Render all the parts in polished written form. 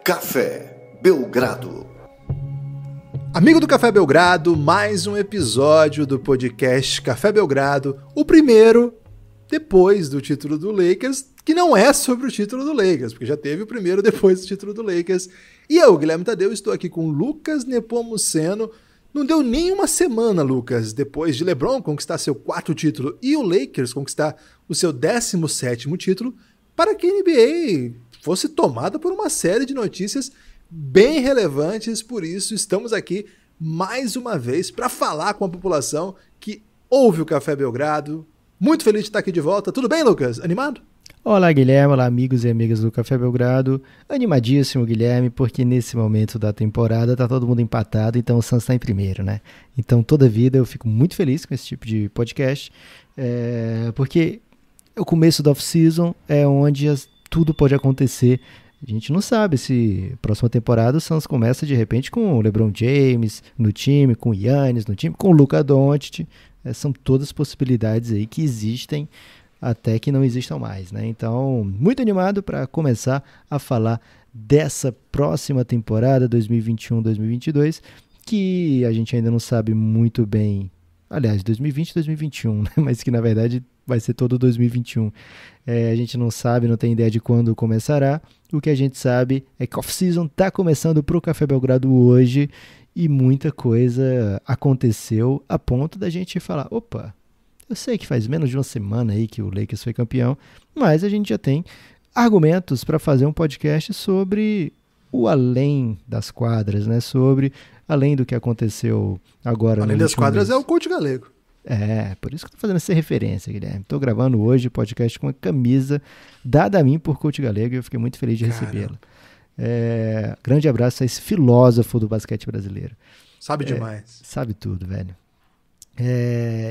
Café Belgrado. Amigo do Café Belgrado, mais um episódio do podcast Café Belgrado, o primeiro depois do título do Lakers, que não é sobre o título do Lakers, porque já teve o primeiro depois do título do Lakers. E eu, Guilherme Tadeu, estou aqui com Lucas Nepomuceno. Não deu nem uma semana, Lucas, depois de LeBron conquistar seu 4º título e o Lakers conquistar o seu 17º título, para que a NBA fosse tomada por uma série de notícias bem relevantes. Por isso estamos aqui mais uma vez para falar com a população que ouve o Café Belgrado. Muito feliz de estar aqui de volta. Tudo bem, Lucas? Animado? Olá, Guilherme. Olá, amigos e amigas do Café Belgrado. Animadíssimo, Guilherme, porque nesse momento da temporada tá todo mundo empatado, então o Suns está em primeiro, né? Então toda vida eu fico muito feliz com esse tipo de podcast, porque o começo da off-season é onde tudo pode acontecer. A gente não sabe se próxima temporada o Suns começa de repente com o LeBron James no time, com o Giannis no time, com o Luka Doncic. São todas possibilidades aí que existem até que não existam mais, né? Então, muito animado para começar a falar dessa próxima temporada 2021-2022, que a gente ainda não sabe muito bem, aliás, 2020 e 2021, né? Mas que na verdade vai ser todo 2021. A gente não sabe, não tem ideia de quando começará. O que a gente sabe é que a off-season está começando para o Café Belgrado hoje e muita coisa aconteceu a ponto da gente falar, opa, eu sei que faz menos de uma semana aí que o Lakers foi campeão, mas a gente já tem argumentos para fazer um podcast sobre o além das quadras, né? Sobre além do que aconteceu agora. Além das quadras mês. É o coach galego. Por isso que eu tô fazendo essa referência, Guilherme. Tô gravando hoje o podcast com uma camisa dada a mim por coach galego e eu fiquei muito feliz de recebê-la. Grande abraço a esse filósofo do basquete brasileiro. Sabe demais. Sabe tudo, velho.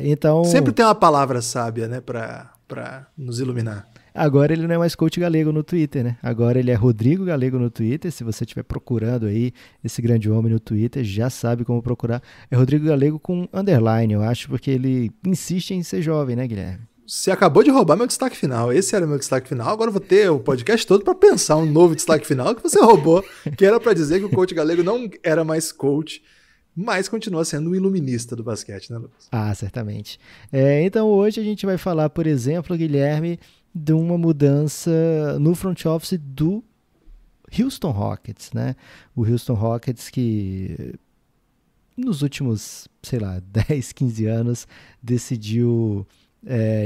Então... Sempre tem uma palavra sábia, né, pra nos iluminar. Agora ele não é mais coach galego no Twitter, né? Agora ele é Rodrigo Galego no Twitter. Se você estiver procurando aí esse grande homem no Twitter, já sabe como procurar. É Rodrigo Galego com underline, eu acho, porque ele insiste em ser jovem, né, Guilherme? Você acabou de roubar meu destaque final. Esse era meu destaque final. Agora eu vou ter o podcast todo para pensar um novo destaque final que você roubou, que era para dizer que o coach galego não era mais coach, mas continua sendo um iluminista do basquete, né, Lucas? Ah, certamente. Então hoje a gente vai falar, por exemplo, Guilherme, de uma mudança no front office do Houston Rockets, né? O Houston Rockets que nos últimos, 10, 15 anos decidiu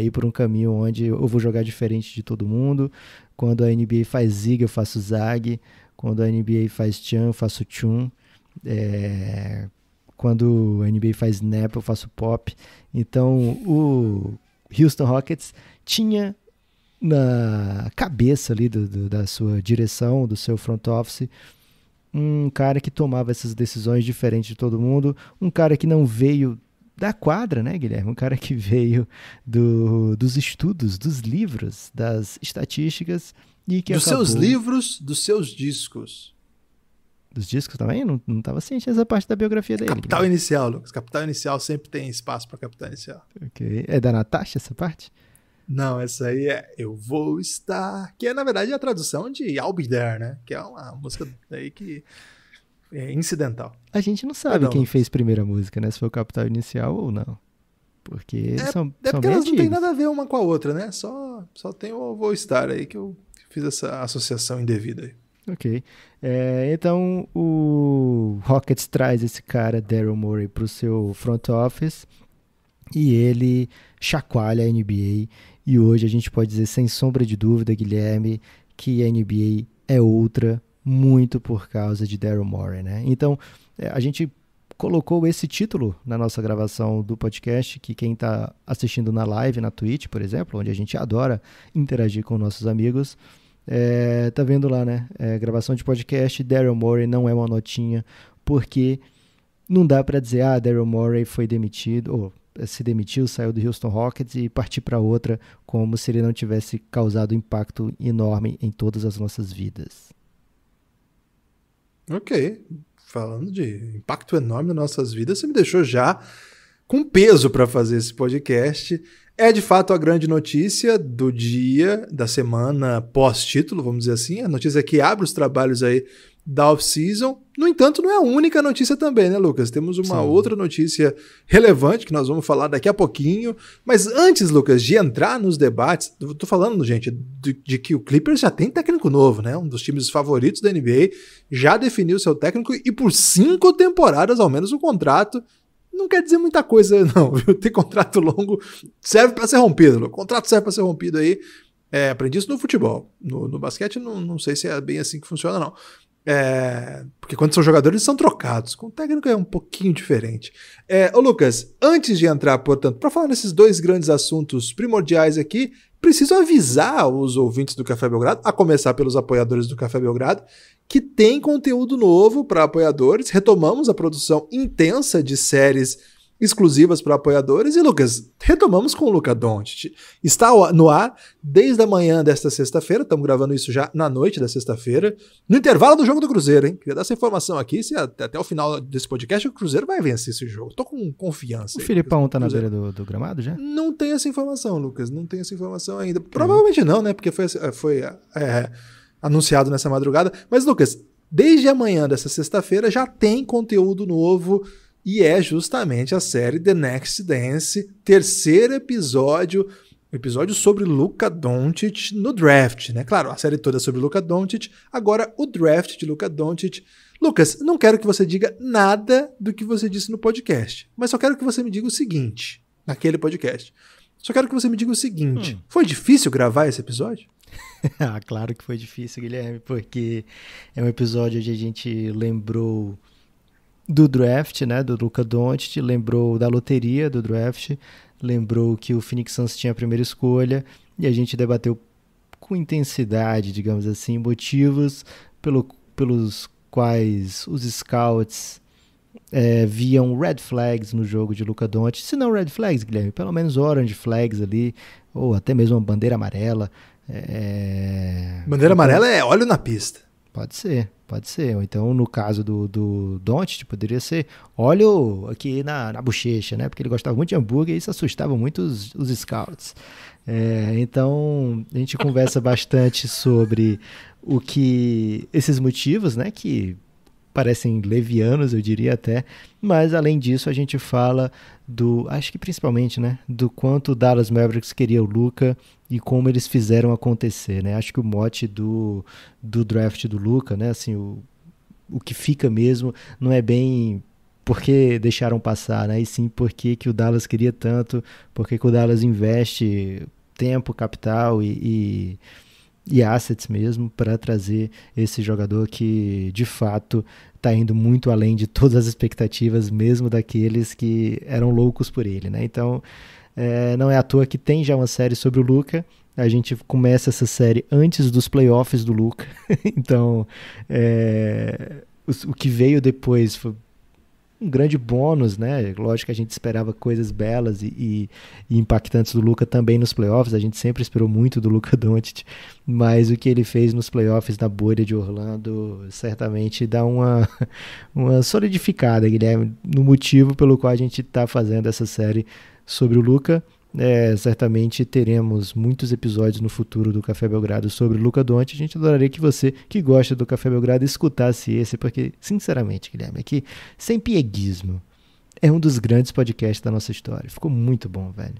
ir por um caminho onde eu vou jogar diferente de todo mundo. Quando a NBA faz zig, eu faço zag. Quando a NBA faz tchan, eu faço tchum. Quando a NBA faz snap, eu faço pop. Então, o Houston Rockets tinha na cabeça ali da sua direção, do seu front office, um cara que tomava essas decisões diferentes de todo mundo, um cara que não veio da quadra, né, Guilherme? Um cara que veio dos estudos, dos livros, das estatísticas e que dos seus livros, dos seus discos. Dos discos também? Não estava ciente dessa parte da biografia dele. Capital Guilherme. Inicial, Lucas. Capital Inicial sempre tem espaço para Capital Inicial. Ok. É da Natasha essa parte? Não, essa aí é Eu Vou Estar, que é, na verdade, a tradução de I'll Be There, né? Que é uma música aí que é incidental. A gente não sabe quem fez primeiro a música, né? Se foi o Capital Inicial ou não. Porque são porque elas não tem nada a ver uma com a outra, né? Só tem o Eu Vou Estar aí que eu fiz essa associação indevida aí. Ok. Então, o Rockets traz esse cara, Daryl Morey, para o seu front office e ele chacoalha a NBA. E hoje a gente pode dizer, sem sombra de dúvida, Guilherme, que a NBA é outra, muito por causa de Daryl Morey, né? Então, a gente colocou esse título na nossa gravação do podcast, que quem está assistindo na live, na Twitch, por exemplo, onde a gente adora interagir com nossos amigos, tá vendo lá, né? Gravação de podcast, Daryl Morey não é uma notinha, porque não dá para dizer, Daryl Morey foi demitido, ou se demitiu, saiu do Houston Rockets e partir para outra, como se ele não tivesse causado impacto enorme em todas as nossas vidas. Ok. Falando de impacto enorme nas nossas vidas, você me deixou já com peso para fazer esse podcast. É de fato a grande notícia do dia, da semana pós-título, vamos dizer assim. A notícia que abre os trabalhos aí da off-season. No entanto, não é a única notícia também, né, Lucas? Temos uma outra notícia relevante que nós vamos falar daqui a pouquinho. Mas antes, Lucas, de entrar nos debates, eu tô falando, gente, de que o Clippers já tem técnico novo, né? Um dos times favoritos da NBA, já definiu seu técnico e por 5 temporadas, ao menos, o contrato. Não quer dizer muita coisa, não, viu? Ter contrato longo serve para ser rompido. O contrato serve para ser rompido aí. Aprendi isso no futebol. No basquete, não sei se é bem assim que funciona, não. Porque quando são jogadores, eles são trocados. Com o técnico é um pouquinho diferente. Ô Lucas, antes de entrar, portanto, para falar nesses 2 grandes assuntos primordiais aqui, preciso avisar os ouvintes do Café Belgrado, a começar pelos apoiadores do Café Belgrado, que tem conteúdo novo para apoiadores. Retomamos a produção intensa de séries exclusivas para apoiadores. E, Lucas, retomamos com o Luka Doncic. Está no ar desde a manhã desta sexta-feira. Estamos gravando isso já na noite da sexta-feira, no intervalo do jogo do Cruzeiro, hein? Queria dar essa informação aqui. Se até o final desse podcast o Cruzeiro vai vencer esse jogo. Tô com confiança. O Filipão tá na beira do gramado já? Não tem essa informação, Lucas. Não tem essa informação ainda. Provavelmente não, né? Porque foi anunciado nessa madrugada. Mas, Lucas, desde amanhã dessa sexta-feira já tem conteúdo novo. E é justamente a série The Next Dance, 3º episódio sobre Luka Doncic no draft, né? Claro, a série toda é sobre Luka Doncic, agora o draft de Luka Doncic. Lucas, não quero que você diga nada do que você disse no podcast, mas só quero que você me diga o seguinte, naquele podcast. Só quero que você me diga o seguinte, foi difícil gravar esse episódio? Claro que foi difícil, Guilherme, porque é um episódio onde a gente lembrou do draft, né, do Luka Doncic, lembrou da loteria do draft, lembrou que o Phoenix Suns tinha a primeira escolha e a gente debateu com intensidade, digamos assim, motivos pelos quais os scouts viam red flags no jogo de Luka Doncic, se não red flags, Guilherme, pelo menos orange flags ali, ou até mesmo uma bandeira amarela. Bandeira amarela é óleo na pista. Pode ser. Ou então, no caso do Doncic, poderia ser óleo aqui na bochecha, né? Porque ele gostava muito de hambúrguer e isso assustava muito os scouts. Então, a gente conversa bastante sobre esses motivos, né? Que parecem levianos, eu diria até. Mas, além disso, a gente fala acho que principalmente, né? Do quanto o Dallas Mavericks queria o Luka e como eles fizeram acontecer, né? Acho que o mote do draft do Luka, né? Assim, o que fica mesmo não é bem porque deixaram passar, né? E sim porque que o Dallas queria tanto, porque que o Dallas investe tempo, capital e assets mesmo para trazer esse jogador que, de fato, está indo muito além de todas as expectativas, mesmo daqueles que eram loucos por ele, né? Então, não é à toa que tem já uma série sobre o Luka. A gente começa essa série antes dos playoffs do Luka. Então, o que veio depois foi um grande bônus, né? Lógico que a gente esperava coisas belas e impactantes do Luka também nos playoffs. A gente sempre esperou muito do Luka Doncic, mas o que ele fez nos playoffs na bolha de Orlando certamente dá uma solidificada, Guilherme, no motivo pelo qual a gente está fazendo essa série sobre o Luka. Certamente teremos muitos episódios no futuro do Café Belgrado sobre o Luka Doncic. A gente adoraria que você, que gosta do Café Belgrado, escutasse esse, porque, sinceramente, Guilherme, aqui, sem pieguismo, é um dos grandes podcasts da nossa história. Ficou muito bom, velho.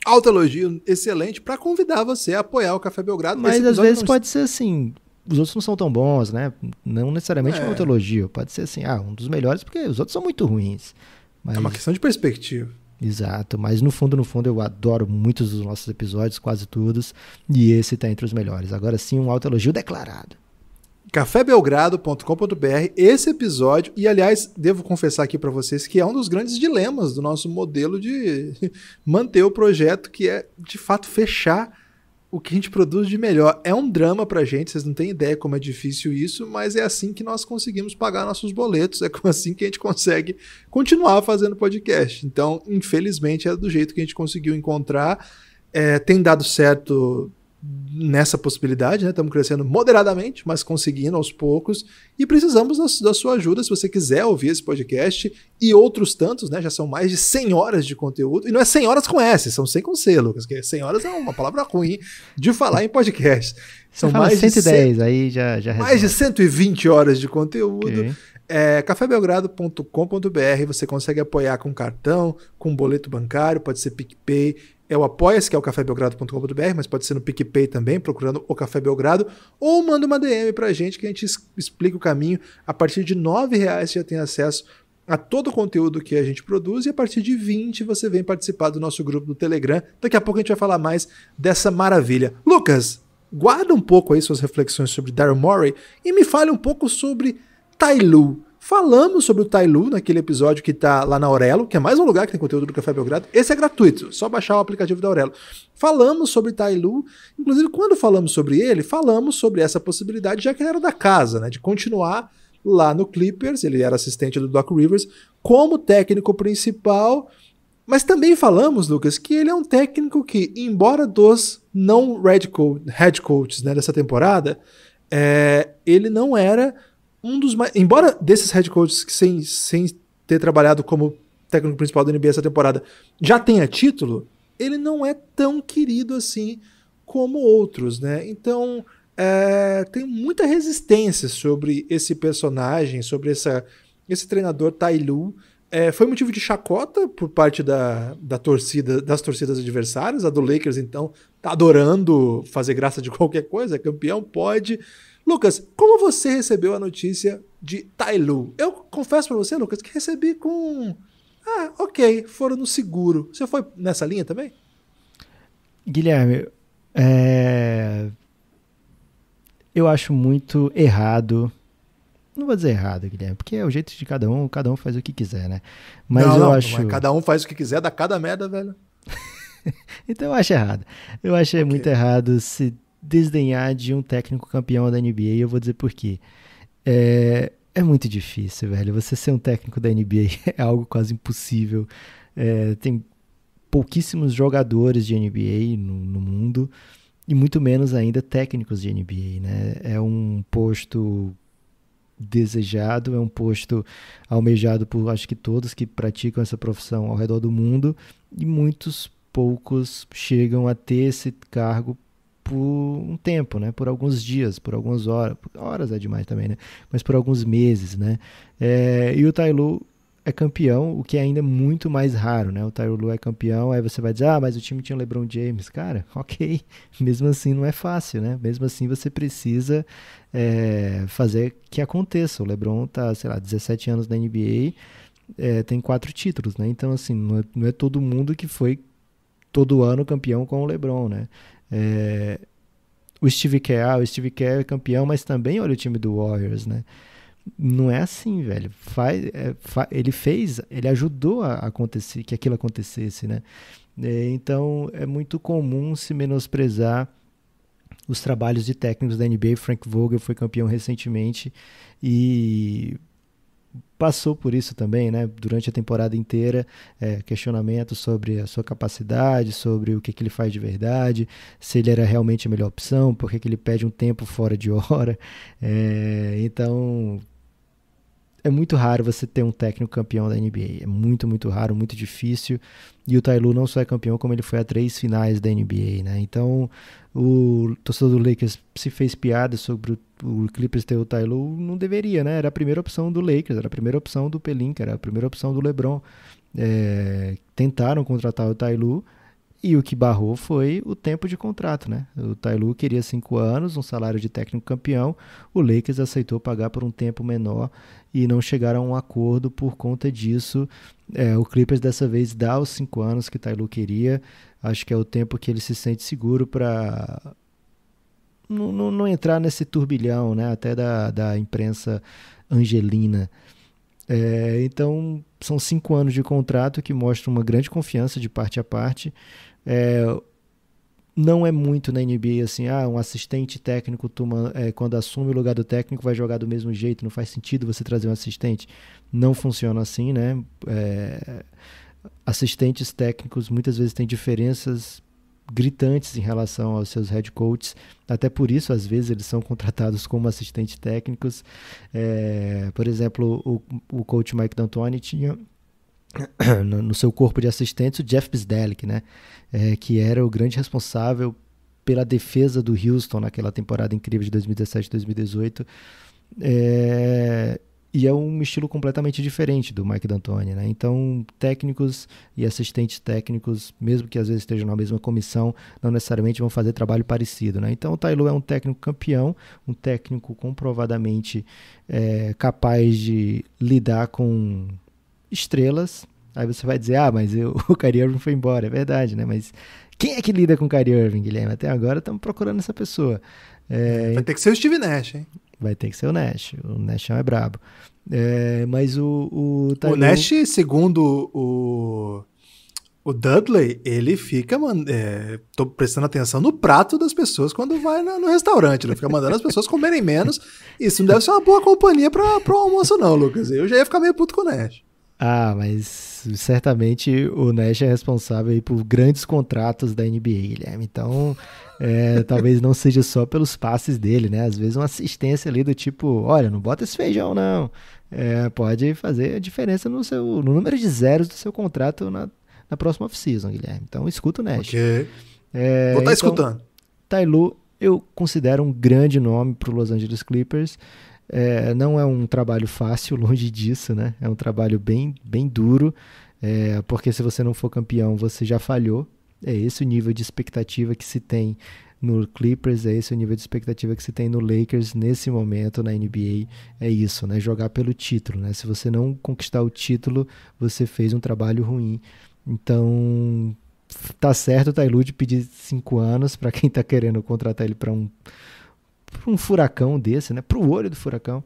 Alto elogio, excelente, para convidar você a apoiar o Café Belgrado. Mas às vezes pode ser assim, os outros não são tão bons, né? Não necessariamente um alto elogio. Pode ser assim, um dos melhores, porque os outros são muito ruins. Mas... é uma questão de perspectiva. Exato, mas no fundo eu adoro muitos dos nossos episódios, quase todos, e esse tá entre os melhores. Agora sim, um alto elogio declarado. cafébelgrado.com.br, esse episódio, e aliás, devo confessar aqui para vocês que é um dos grandes dilemas do nosso modelo de manter o projeto, que é, de fato, fechar o que a gente produz de melhor. É um drama pra gente, vocês não têm ideia como é difícil isso, mas é assim que nós conseguimos pagar nossos boletos, é assim que a gente consegue continuar fazendo podcast. Então, infelizmente, é do jeito que a gente conseguiu encontrar. Tem dado certo nessa possibilidade, né? Estamos crescendo moderadamente, mas conseguindo aos poucos, e precisamos da sua ajuda se você quiser ouvir esse podcast e outros tantos, né? Já são mais de 100 horas de conteúdo, e não é 100 horas com S, são 100 com C, Lucas, porque 100 horas é uma palavra ruim de falar em podcast. São mais 110, de 100, aí já mais de 120 horas de conteúdo. Okay. Cafébelgrado.com.br, você consegue apoiar com cartão, com boleto bancário, pode ser PicPay, é o Apoia-se, que é o cafébelgrado.com.br, mas pode ser no PicPay também, procurando o Café Belgrado, ou manda uma DM pra gente que a gente explica o caminho. A partir de R$9 você já tem acesso a todo o conteúdo que a gente produz, e a partir de 20 você vem participar do nosso grupo do Telegram. Daqui a pouco a gente vai falar mais dessa maravilha. Lucas, guarda um pouco aí suas reflexões sobre Daryl Morey e me fale um pouco sobre Tai Lue. Falamos sobre o Tai Lue naquele episódio que tá lá na Aurelo, que é mais um lugar que tem conteúdo do Café Belgrado. Esse é gratuito, só baixar o aplicativo da Aurelo. Falamos sobre Tai Lue, inclusive quando falamos sobre ele, falamos sobre essa possibilidade, já que ele era da casa, né, de continuar lá no Clippers, ele era assistente do Doc Rivers, como técnico principal, mas também falamos, Lucas, que ele é um técnico que, embora dos não head coaches, né, dessa temporada, ele não era um dos mais... Embora desses head coaches que sem ter trabalhado como técnico principal da NBA essa temporada já tenha título, ele não é tão querido assim como outros, né? Então, tem muita resistência sobre esse personagem, sobre esse treinador Tai Lue. Foi motivo de chacota por parte das torcidas adversárias. A do Lakers, então, tá adorando fazer graça de qualquer coisa, é campeão, pode... Lucas, como você recebeu a notícia de Tai Lue? Eu confesso pra você, Lucas, que recebi com... ok, foram no seguro. Você foi nessa linha também? Guilherme, eu acho muito errado. Não vou dizer errado, Guilherme, porque é o jeito de cada um faz o que quiser, né? Mas eu acho... Não, cada um faz o que quiser, dá cada merda, velho. Então eu acho errado. Eu acho muito errado se desdenhar de um técnico campeão da NBA, e eu vou dizer por quê. É muito difícil, velho. Você ser um técnico da NBA é algo quase impossível. Tem pouquíssimos jogadores de NBA no mundo, e muito menos ainda técnicos de NBA, né? É um posto desejado, é um posto almejado por, acho que todos que praticam essa profissão ao redor do mundo, e muitos poucos chegam a ter esse cargo por um tempo, né? Por alguns dias, por algumas horas é demais também, né? Mas por alguns meses, né? E o Tai Lue é campeão, o que é ainda muito mais raro, né? O Tai Lue é campeão, aí você vai dizer, mas o time tinha o LeBron James. Cara, ok, mesmo assim não é fácil, né? Mesmo assim você precisa fazer que aconteça. O LeBron tá, 17 anos na NBA, tem 4 títulos, né? Então, assim, não é todo mundo que foi todo ano campeão com o LeBron, né? O Steve Kerr é campeão, mas também olha o time do Warriors, né? Não é assim, velho. Ele ajudou a acontecer, que aquilo acontecesse, né? Então é muito comum se menosprezar os trabalhos de técnicos da NBA. Frank Vogel foi campeão recentemente e passou por isso também, né? Durante a temporada inteira, questionamentos sobre a sua capacidade, sobre o que ele faz de verdade, se ele era realmente a melhor opção, por que ele pede um tempo fora de hora. Então, é muito raro você ter um técnico campeão da NBA. É muito, muito raro, muito difícil. E o Tai Lue não só é campeão, como ele foi a 3 finais da NBA, né? Então, o torcedor do Lakers se fez piada sobre o Clippers ter o Tai Lue, não deveria, né? Era a primeira opção do Lakers, era a primeira opção do Pelinka, era a primeira opção do LeBron. Tentaram contratar o Tai Lue, e o que barrou foi o tempo de contrato, né? O Tai Lue queria 5 anos, um salário de técnico campeão, o Lakers aceitou pagar por um tempo menor e não chegaram a um acordo por conta disso. O Clippers dessa vez dá os 5 anos que o Tai Lue queria, acho que é o tempo que ele se sente seguro para não entrar nesse turbilhão, né? Até da imprensa angelina. Então, são 5 anos de contrato que mostram uma grande confiança de parte a parte. Não é muito na NBA assim, um assistente técnico quando assume o lugar do técnico vai jogar do mesmo jeito, não faz sentido você trazer um assistente. Não funciona assim, né? Assistentes técnicos muitas vezes têm diferenças gritantes em relação aos seus head coaches, até por isso às vezes eles são contratados como assistentes técnicos. Por exemplo, o coach Mike D'Antoni tinha no seu corpo de assistentes o Jeff Bzdelik, né? Que era o grande responsável pela defesa do Houston naquela temporada incrível de 2017-2018. E é um estilo completamente diferente do Mike D'Antoni, né? Então, técnicos e assistentes técnicos, mesmo que às vezes estejam na mesma comissão, não necessariamente vão fazer trabalho parecido, né? Então, o Ty Lue é um técnico campeão, um técnico comprovadamente capaz de lidar com estrelas. Aí você vai dizer, mas o Kyrie Irving foi embora. É verdade, né? Mas quem é que lida com o Kyrie Irving, Guilherme? Até agora estamos procurando essa pessoa. Vai ter que ser o Steve Nash, hein? Vai ter que ser o Nash. O Nashão é brabo. Mas o Nash, segundo o Dudley, ele fica... tô prestando atenção no prato das pessoas quando vai no restaurante. Ele fica mandando as pessoas comerem menos. Isso não deve ser uma boa companhia pro almoço, não, Lucas. Eu já ia ficar meio puto com o Nash. Mas certamente o Nash é responsável aí por grandes contratos da NBA, Guilherme. Então, talvez não seja só pelos passes dele, né? Às vezes uma assistência ali do tipo, olha, não bota esse feijão, não. Pode fazer a diferença no número de zeros do seu contrato na próxima off-season, Guilherme. Então, escuta o Nash. Ok. Vou estar escutando. Ty Lue, eu considero um grande nome para o Los Angeles Clippers. Não é um trabalho fácil, longe disso, né? É um trabalho bem, bem duro, porque se você não for campeão, você já falhou. É esse o nível de expectativa que se tem no Clippers, é esse o nível de expectativa que se tem no Lakers nesse momento na NBA. É isso, né? Jogar pelo título, né? Se você não conquistar o título, você fez um trabalho ruim. Então, tá certo o Ty Lue de pedir 5 anos para quem tá querendo contratar ele para um furacão desse, né? Pro olho do furacão.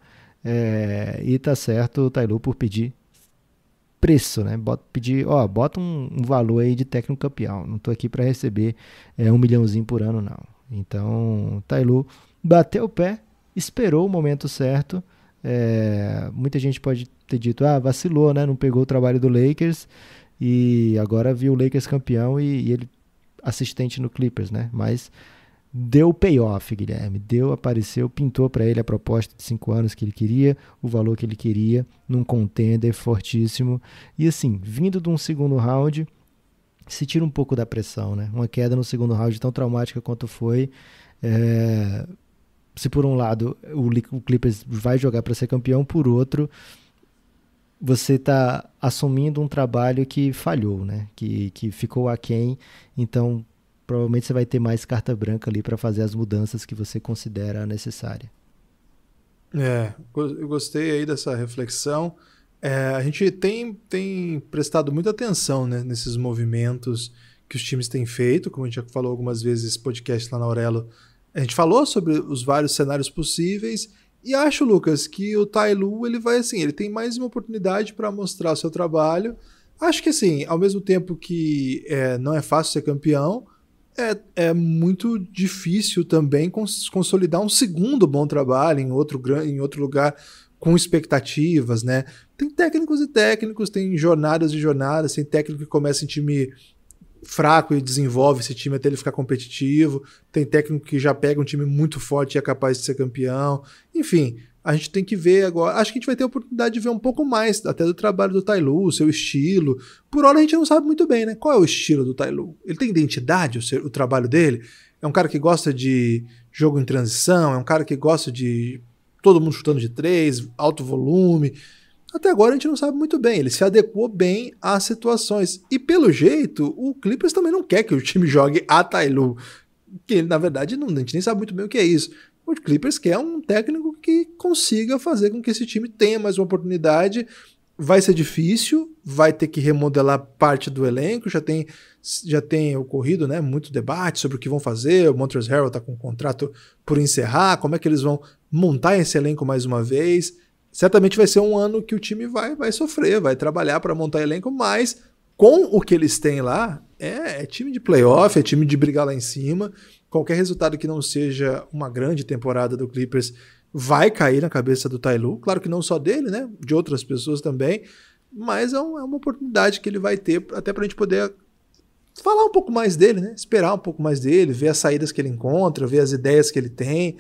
E tá certo o Ty Lue por pedir preço, né? Bota um valor aí de técnico campeão. Não tô aqui para receber $1 milhãozinho por ano, não. Então, Ty Lue bateu o pé, esperou o momento certo. Muita gente pode ter dito, vacilou, né? Não pegou o trabalho do Lakers e agora viu o Lakers campeão e ele assistente no Clippers, né? Mas deu payoff, Guilherme, apareceu, pintou para ele a proposta de 5 anos que ele queria, o valor que ele queria, num contender fortíssimo, e assim, vindo de um segundo round, se tira um pouco da pressão, né? Uma queda no segundo round tão traumática quanto foi, se por um lado o Clippers vai jogar para ser campeão, por outro, você está assumindo um trabalho que falhou, né? Que ficou aquém, então provavelmente você vai ter mais carta branca ali para fazer as mudanças que você considera necessária. Eu gostei aí dessa reflexão. A gente tem prestado muita atenção, né, nesses movimentos que os times têm feito, como a gente já falou algumas vezes nesse podcast lá na Aurelo. A gente falou sobre os vários cenários possíveis e acho, Lucas, que o Ty Lue, ele tem mais uma oportunidade para mostrar o seu trabalho. Acho que assim, ao mesmo tempo que não é fácil ser campeão, é muito difícil também consolidar um segundo bom trabalho em outro lugar com expectativas, né? Tem técnicos e técnicos, tem jornadas e jornadas, tem técnico que começa em time fraco e desenvolve esse time até ele ficar competitivo, tem técnico que já pega um time muito forte e é capaz de ser campeão, enfim, a gente tem que ver agora, acho que a gente vai ter a oportunidade de ver um pouco mais até do trabalho do Ty Lue, o seu estilo. Por hora a gente não sabe muito bem, né? Qual é o estilo do Ty Lue? Ele tem identidade, o trabalho dele? É um cara que gosta de jogo em transição, é um cara que gosta de todo mundo chutando de 3, alto volume. Até agora a gente não sabe muito bem, ele se adequou bem às situações. E pelo jeito, o Clippers também não quer que o time jogue a Ty Lue, que na verdade a gente nem sabe muito bem o que é isso. O Clippers quer um técnico que consiga fazer com que esse time tenha mais uma oportunidade. Vai ser difícil, vai ter que remodelar parte do elenco, já tem ocorrido, né, muito debate sobre o que vão fazer. O Montrezl Harrell está com um contrato por encerrar, como é que eles vão montar esse elenco mais uma vez. Certamente vai ser um ano que o time vai sofrer, vai trabalhar para montar elenco, mas com o que eles têm lá, é time de playoff, é time de brigar lá em cima. Qualquer resultado que não seja uma grande temporada do Clippers vai cair na cabeça do Ty Lue. Claro que não só dele, né? De outras pessoas também. Mas é uma oportunidade que ele vai ter até para a gente poder falar um pouco mais dele, né? Esperar um pouco mais dele, ver as saídas que ele encontra, ver as ideias que ele tem,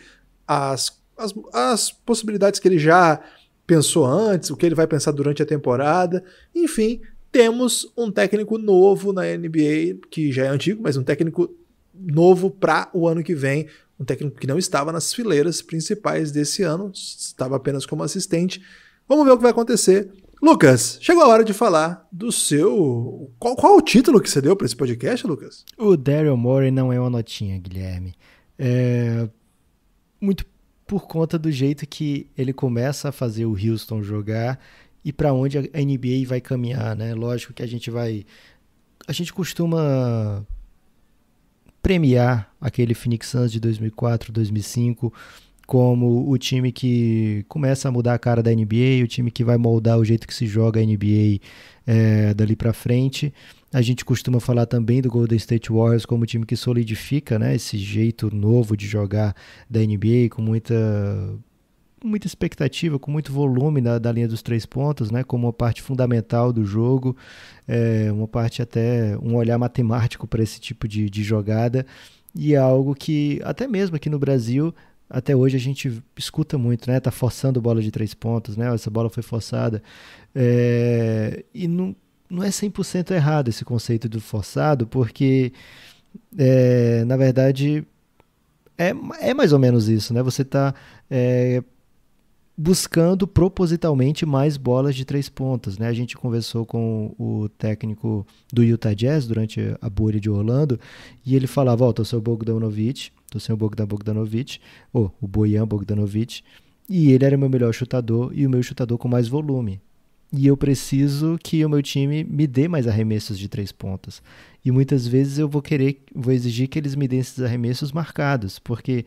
as possibilidades que ele já pensou antes, o que ele vai pensar durante a temporada. Enfim, temos um técnico novo na NBA, que já é antigo, mas um técnico novo para o ano que vem, um técnico que não estava nas fileiras principais desse ano, estava apenas como assistente. Vamos ver o que vai acontecer. Lucas, chegou a hora de falar do seu... Qual o título que você deu para esse podcast, Lucas? O Daryl Morey não é uma notinha, Guilherme. Muito por conta do jeito que ele começa a fazer o Houston jogar e para onde a NBA vai caminhar, né? Lógico que a gente costuma premiar aquele Phoenix Suns de 2004, 2005 como o time que começa a mudar a cara da NBA, o time que vai moldar o jeito que se joga a NBA dali para frente. A gente costuma falar também do Golden State Warriors como o time que solidifica, né, esse jeito novo de jogar da NBA com muita expectativa, com muito volume da linha dos 3 pontos, né, como uma parte fundamental do jogo, uma parte até um olhar matemático para esse tipo de jogada, e é algo que até mesmo aqui no Brasil até hoje a gente escuta muito, né? Tá forçando bola de 3 pontos, né? Essa bola foi forçada. E não é 100% errado esse conceito do forçado, porque, na verdade, é mais ou menos isso, né? Você tá buscando propositalmente mais bolas de 3 pontos, né? A gente conversou com o técnico do Utah Jazz durante a bolha de Orlando e ele falava, tô sem o Bogdanovic, o Bojan Bogdanovic, e ele era o meu melhor chutador e o meu chutador com mais volume. E eu preciso que o meu time me dê mais arremessos de 3 pontos. E muitas vezes eu vou exigir que eles me deem esses arremessos marcados, porque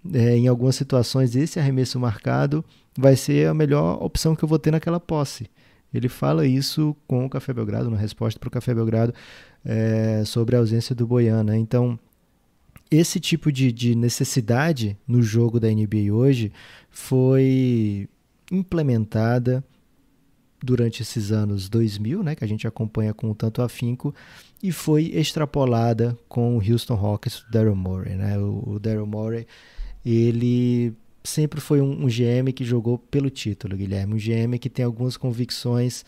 em algumas situações esse arremesso marcado vai ser a melhor opção que eu vou ter naquela posse. Ele fala isso com o Café Belgrado, na resposta para o Café Belgrado, sobre a ausência do Bojan, né? Então, esse tipo de necessidade no jogo da NBA hoje foi implementada durante esses anos 2000, né, que a gente acompanha com tanto afinco, e foi extrapolada com o Houston Rockets do Daryl Morey, né? O Daryl Morey, ele sempre foi um GM que jogou pelo título, Guilherme, um GM que tem algumas convicções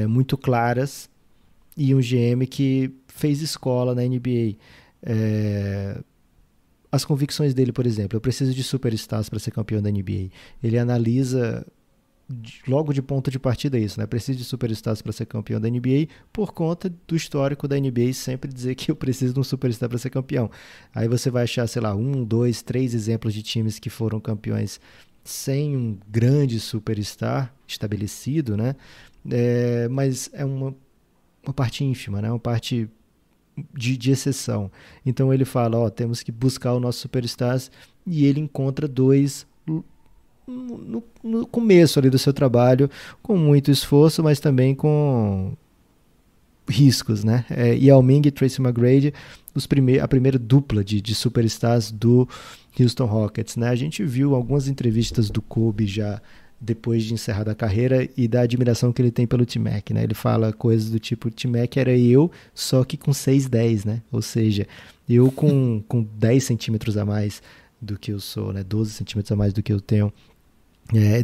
muito claras e um GM que fez escola na NBA. As convicções dele, por exemplo, eu preciso de superstars para ser campeão da NBA. Ele analisa logo de ponto de partida isso, né? Preciso de superstars para ser campeão da NBA por conta do histórico da NBA sempre dizer que eu preciso de um superstar para ser campeão. Aí você vai achar, sei lá, 1, 2, 3 exemplos de times que foram campeões sem um grande superstar estabelecido, né? Mas é uma parte ínfima, né? Uma parte de exceção. Então ele fala, temos que buscar o nosso superstars, e ele encontra 2 no começo ali do seu trabalho, com muito esforço, mas também com riscos, né? Yao Ming e Tracy McGrady, a primeira dupla de superstars do Houston Rockets, né? A gente viu algumas entrevistas do Kobe já depois de encerrar a carreira e da admiração que ele tem pelo T-Mac, né? Ele fala coisas do tipo, T-Mac era eu, só que com 6'10", né? Ou seja, eu com 10 centímetros a mais do que eu sou, né? 12 centímetros a mais do que eu tenho,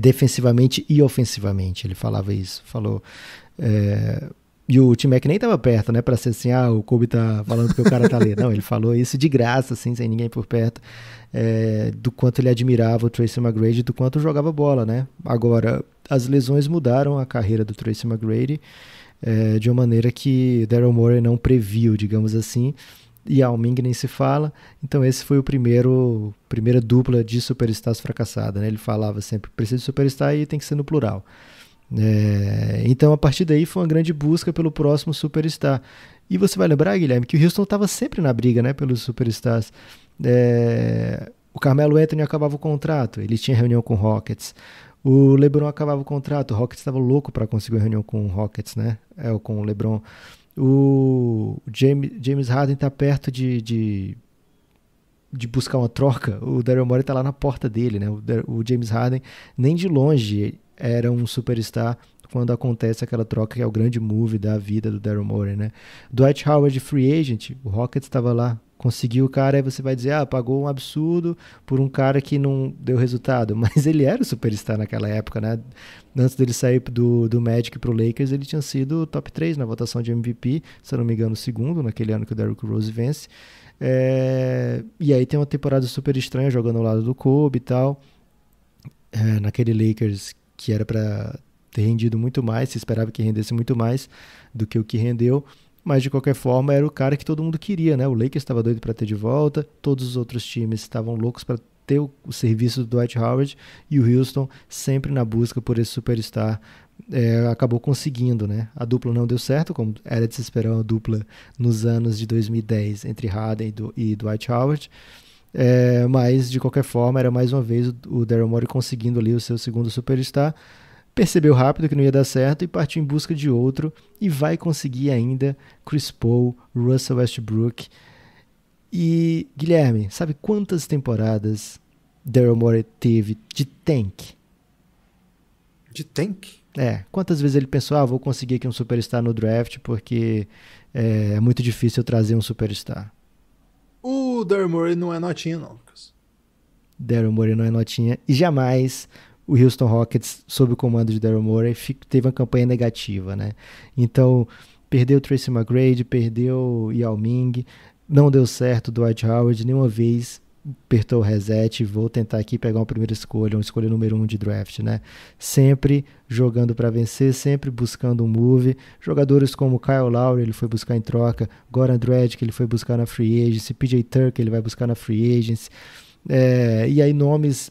defensivamente e ofensivamente. Ele falava isso, falou... E o T-Mac nem estava perto, né? Para ser assim, o Kobe tá falando que o cara tá ali. Não, ele falou isso de graça, assim, sem ninguém por perto, do quanto ele admirava o Tracy McGrady, do quanto jogava bola, né? Agora, as lesões mudaram a carreira do Tracy McGrady de uma maneira que Daryl Morey não previu, digamos assim, e Yao Ming nem se fala. Então esse foi primeira dupla de superstars fracassada, né? Ele falava sempre, precisa de superstar e tem que ser no plural. Então a partir daí foi uma grande busca pelo próximo superstar. E você vai lembrar, Guilherme, que o Houston estava sempre na briga, né, pelos superstars. O Carmelo Anthony acabava o contrato, ele tinha reunião com o Rockets. O LeBron acabava o contrato, o Rockets estava louco para conseguir uma reunião com o Rockets, né? Com o LeBron. O James Harden está perto de buscar uma troca. O Daryl Morey está lá na porta dele, né? O James Harden nem de longe era um superstar quando acontece aquela troca que é o grande move da vida do Daryl Morey, né? Dwight Howard, free agent, o Rockets estava lá, conseguiu o cara, aí você vai dizer, pagou um absurdo por um cara que não deu resultado, mas ele era o superstar naquela época, né? Antes dele sair do Magic pro Lakers, ele tinha sido top 3 na votação de MVP, se eu não me engano, o segundo, naquele ano que o Derrick Rose vence. E aí tem uma temporada super estranha, jogando ao lado do Kobe e tal, naquele Lakers que era para ter rendido muito mais, se esperava que rendesse muito mais do que o que rendeu, mas de qualquer forma era o cara que todo mundo queria, né? O Lakers estava doido para ter de volta, todos os outros times estavam loucos para ter o serviço do Dwight Howard, e o Houston sempre na busca por esse superstar acabou conseguindo, né? A dupla não deu certo, como era de se esperar uma dupla nos anos de 2010 entre Harden e Dwight Howard, mas de qualquer forma era mais uma vez o Daryl Morey conseguindo ali o seu segundo superstar. Percebeu rápido que não ia dar certo e partiu em busca de outro, e vai conseguir ainda Chris Paul, Russell Westbrook. E, Guilherme, sabe quantas temporadas Daryl Morey teve de tank? De tank? Quantas vezes ele pensou, vou conseguir aqui um superstar no draft porque é muito difícil eu trazer um superstar. O Daryl Morey não é notinha, não, Lucas. Daryl Morey não é notinha, e jamais o Houston Rockets, sob o comando de Daryl Morey, teve uma campanha negativa, né? Então, perdeu Tracy McGrady, perdeu Yao Ming, não deu certo Dwight Howard, nenhuma vez apertou o reset, vou tentar aqui pegar uma primeira escolha, uma escolha número 1 de draft, né? Sempre jogando para vencer, sempre buscando um move. Jogadores como Kyle Lowry, ele foi buscar em troca, Goran Dragic, ele foi buscar na free agency, PJ Tucker, ele vai buscar na free agency, e aí nomes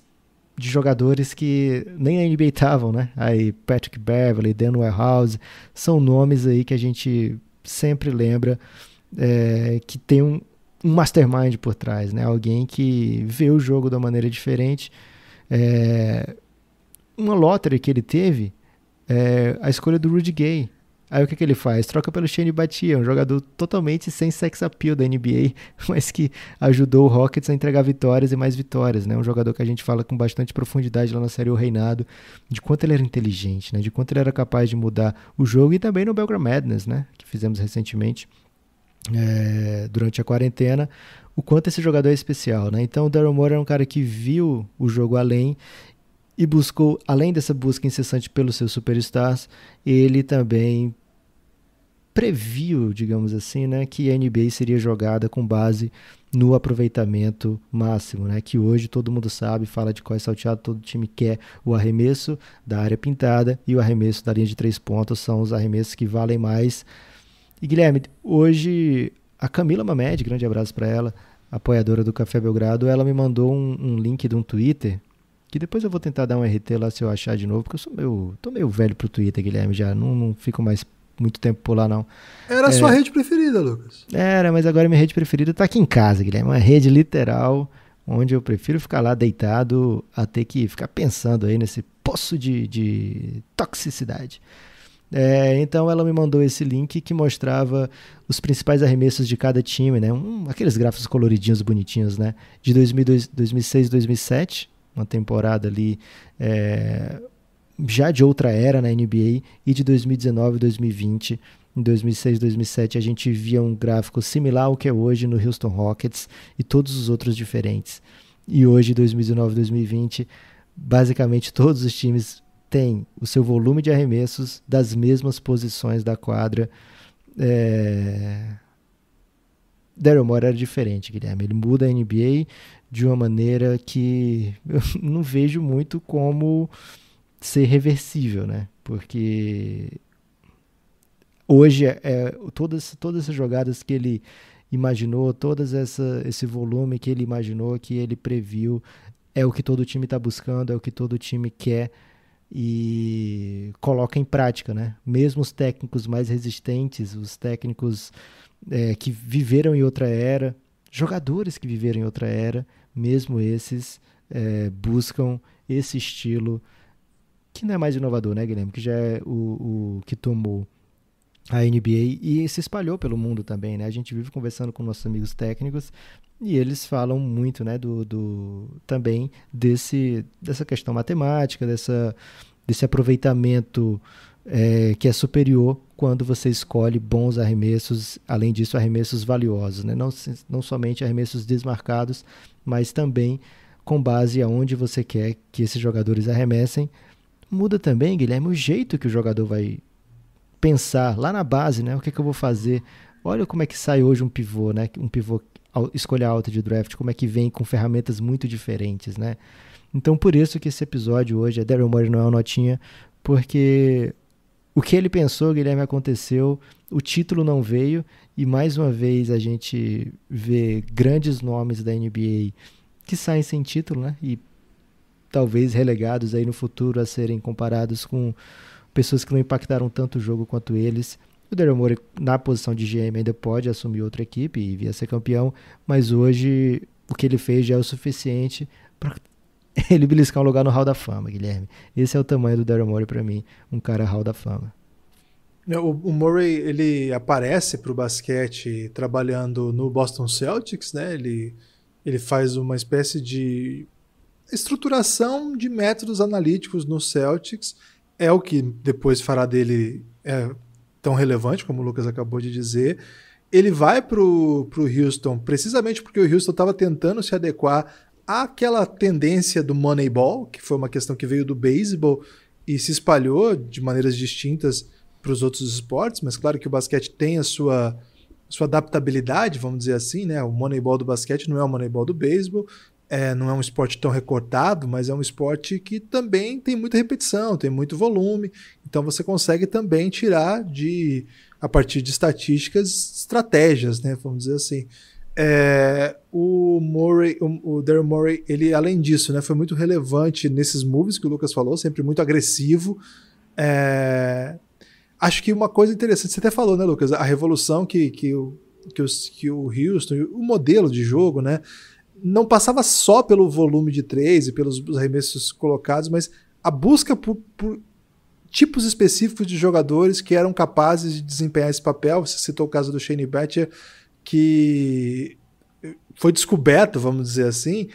de jogadores que nem na NBA estavam, né? Aí Patrick Beverley, Dan Warehouse, são nomes aí que a gente sempre lembra, que tem um mastermind por trás, né? Alguém que vê o jogo de uma maneira diferente. Uma lottery que ele teve, a escolha do Rudy Gay. Aí o que ele faz? Troca pelo Shane Battier, um jogador totalmente sem sex appeal da NBA, mas que ajudou o Rockets a entregar vitórias e mais vitórias, né? Um jogador que a gente fala com bastante profundidade lá na série O Reinado, de quanto ele era inteligente, né? De quanto ele era capaz de mudar o jogo, e também no Belgrade Madness, né? Que fizemos recentemente, durante a quarentena, o quanto esse jogador é especial, né? Então o Daryl Morey é um cara que viu o jogo além e buscou, além dessa busca incessante pelos seus superstars, ele também previu, digamos assim, né, que a NBA seria jogada com base no aproveitamento máximo, né, que hoje todo mundo sabe, fala de qual é salteado, todo time quer o arremesso da área pintada e o arremesso da linha de 3 pontos, são os arremessos que valem mais. E Guilherme, hoje a Camila Mamed, grande abraço para ela, apoiadora do Café Belgrado, ela me mandou um link de um Twitter, que depois eu vou tentar dar um RT lá se eu achar de novo, porque tô meio velho pro Twitter, Guilherme, já não fico mais muito tempo por lá, não. Era a sua rede preferida, Lucas. Era, mas agora minha rede preferida tá aqui em casa, Guilherme. Uma rede literal, onde eu prefiro ficar lá deitado a ter que ficar pensando aí nesse poço de toxicidade. Então ela me mandou esse link que mostrava os principais arremessos de cada time, né? Aqueles gráficos coloridinhos bonitinhos, né? De 2006 e 2007, uma temporada ali já de outra era na NBA, e de 2019 e 2020. Em 2006 e 2007 a gente via um gráfico similar ao que é hoje no Houston Rockets e todos os outros diferentes. E hoje, 2019 e 2020, basicamente todos os times têm o seu volume de arremessos das mesmas posições da quadra. Daryl Morey era diferente, Guilherme. Ele muda a NBA de uma maneira que eu não vejo muito como ser reversível, né? Porque hoje todas essas jogadas que ele imaginou, esse volume que ele imaginou, que ele previu, é o que todo time está buscando, é o que todo time quer e coloca em prática, né? Mesmo os técnicos mais resistentes, os técnicos que viveram em outra era, jogadores que viveram em outra era, mesmo esses buscam esse estilo que não é mais inovador, né, Guilherme? Que já é o que tomou a NBA e se espalhou pelo mundo também, né? A gente vive conversando com nossos amigos técnicos e eles falam muito, né, também dessa questão matemática, desse aproveitamento que é superior quando você escolhe bons arremessos, além disso arremessos valiosos, né? Não somente arremessos desmarcados, mas também com base aonde você quer que esses jogadores arremessem. Muda também, Guilherme, o jeito que o jogador vai pensar lá na base, né? O que eu vou fazer? Olha como é que sai hoje um pivô, né? Um pivô escolha alta de draft, como é que vem com ferramentas muito diferentes, né? Então por isso que esse episódio hoje, a Daryl Morey não é uma notinha, porque o que ele pensou, Guilherme, aconteceu, o título não veio, e mais uma vez a gente vê grandes nomes da NBA que saem sem título, né? E talvez relegados aí no futuro a serem comparados com pessoas que não impactaram tanto o jogo quanto eles. O Daryl Morey, na posição de GM, ainda pode assumir outra equipe e vir a ser campeão, mas hoje o que ele fez já é o suficiente para ele beliscar um lugar no Hall da Fama, Guilherme. Esse é o tamanho do Daryl Morey para mim, um cara Hall da Fama. O Murray, ele aparece para o basquete trabalhando no Boston Celtics, né? Ele faz uma espécie de estruturação de métodos analíticos no Celtics, é o que depois fará dele tão relevante, como o Lucas acabou de dizer. Ele vai pro Houston precisamente porque o Houston estava tentando se adequar àquela tendência do Moneyball, que foi uma questão que veio do beisebol e se espalhou de maneiras distintas para os outros esportes, mas claro que o basquete tem a sua adaptabilidade, vamos dizer assim, né? O Moneyball do basquete não é o Moneyball do beisebol, não é um esporte tão recortado, mas é um esporte que também tem muita repetição, tem muito volume, então você consegue também tirar a partir de estatísticas, estratégias, né, vamos dizer assim. O Daryl Morey, ele além disso, né, foi muito relevante nesses moves que o Lucas falou, sempre muito agressivo. Acho que uma coisa interessante, você até falou, né, Lucas, a revolução que o Houston, o modelo de jogo, né, não passava só pelo volume de 3 e pelos arremessos colocados, mas a busca por tipos específicos de jogadores que eram capazes de desempenhar esse papel. Você citou o caso do Shane Battier, que foi descoberto, vamos dizer assim,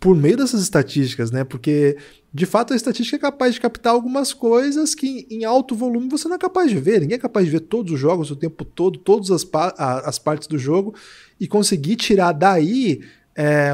por meio dessas estatísticas, né? Porque, de fato, a estatística é capaz de captar algumas coisas que em alto volume você não é capaz de ver. Ninguém é capaz de ver todos os jogos o tempo todo, todas as partes do jogo e conseguir tirar daí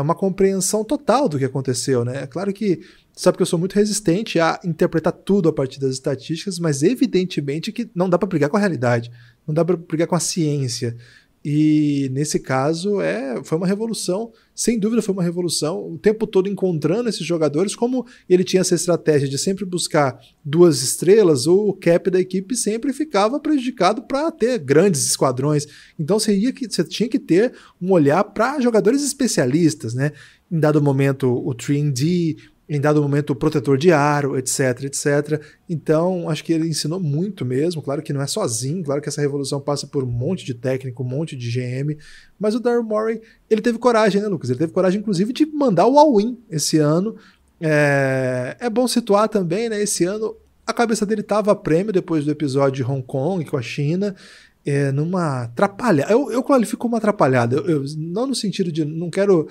uma compreensão total do que aconteceu, né? É claro que sabe que eu sou muito resistente a interpretar tudo a partir das estatísticas, mas evidentemente que não dá para brigar com a realidade, não dá para brigar com a ciência. E nesse caso foi uma revolução, sem dúvida foi uma revolução, o tempo todo encontrando esses jogadores, como ele tinha essa estratégia de sempre buscar 2 estrelas, o cap da equipe sempre ficava prejudicado para ter grandes esquadrões. Então você tinha que ter um olhar para jogadores especialistas, né? Em dado momento o 3D, em dado momento o protetor de aro, etc, etc. Então, acho que ele ensinou muito mesmo, claro que não é sozinho, claro que essa revolução passa por um monte de técnico, um monte de GM, mas o Daryl Morey, ele teve coragem, né, Lucas? Ele teve coragem, inclusive, de mandar o all-in esse ano. É bom situar também, né, esse ano, a cabeça dele estava a prêmio depois do episódio de Hong Kong com a China, numa atrapalhada, eu qualifico uma atrapalhada, eu não no sentido de, não quero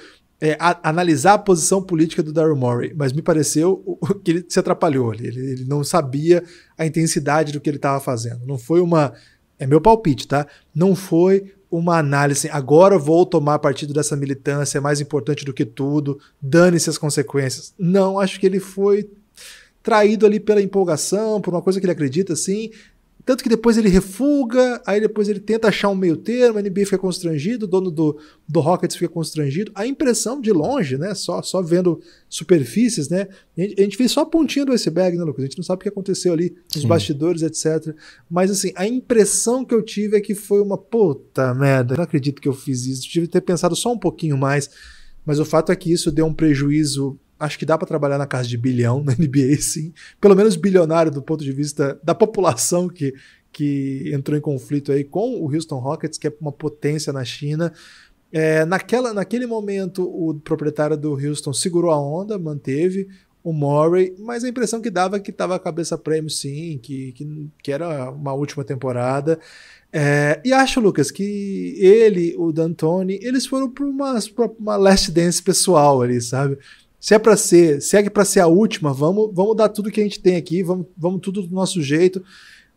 analisar a posição política do Daryl Morey, mas me pareceu que ele se atrapalhou, ele não sabia a intensidade do que ele estava fazendo, não foi é meu palpite, tá? Não foi uma análise, agora vou tomar partido dessa militância, é mais importante do que tudo, dane-se as consequências. Não, acho que ele foi traído ali pela empolgação, por uma coisa que ele acredita, assim. Tanto que depois ele refuga, aí depois ele tenta achar um meio termo, a NBA fica constrangido, o dono do Rockets fica constrangido. A impressão de longe, né, só vendo superfícies, né, a gente vê só a pontinha do iceberg, né, Lucas? A gente não sabe o que aconteceu ali nos bastidores, etc. Mas assim, a impressão que eu tive é que foi uma puta merda, eu não acredito que eu fiz isso, eu tive que ter pensado só um pouquinho mais, mas o fato é que isso deu um prejuízo. Acho que dá para trabalhar na casa de bilhão na NBA, sim. Pelo menos bilionário do ponto de vista da população que entrou em conflito aí com o Houston Rockets, que é uma potência na China. Naquele momento, o proprietário do Houston segurou a onda, manteve o Morey, mas a impressão que dava é que estava a cabeça prêmio, sim, que era uma última temporada. E acho, Lucas, que ele, o D'Antoni, eles foram para uma last dance pessoal ali, sabe? Se é para ser a última, vamos dar tudo que a gente tem aqui, vamos tudo do nosso jeito.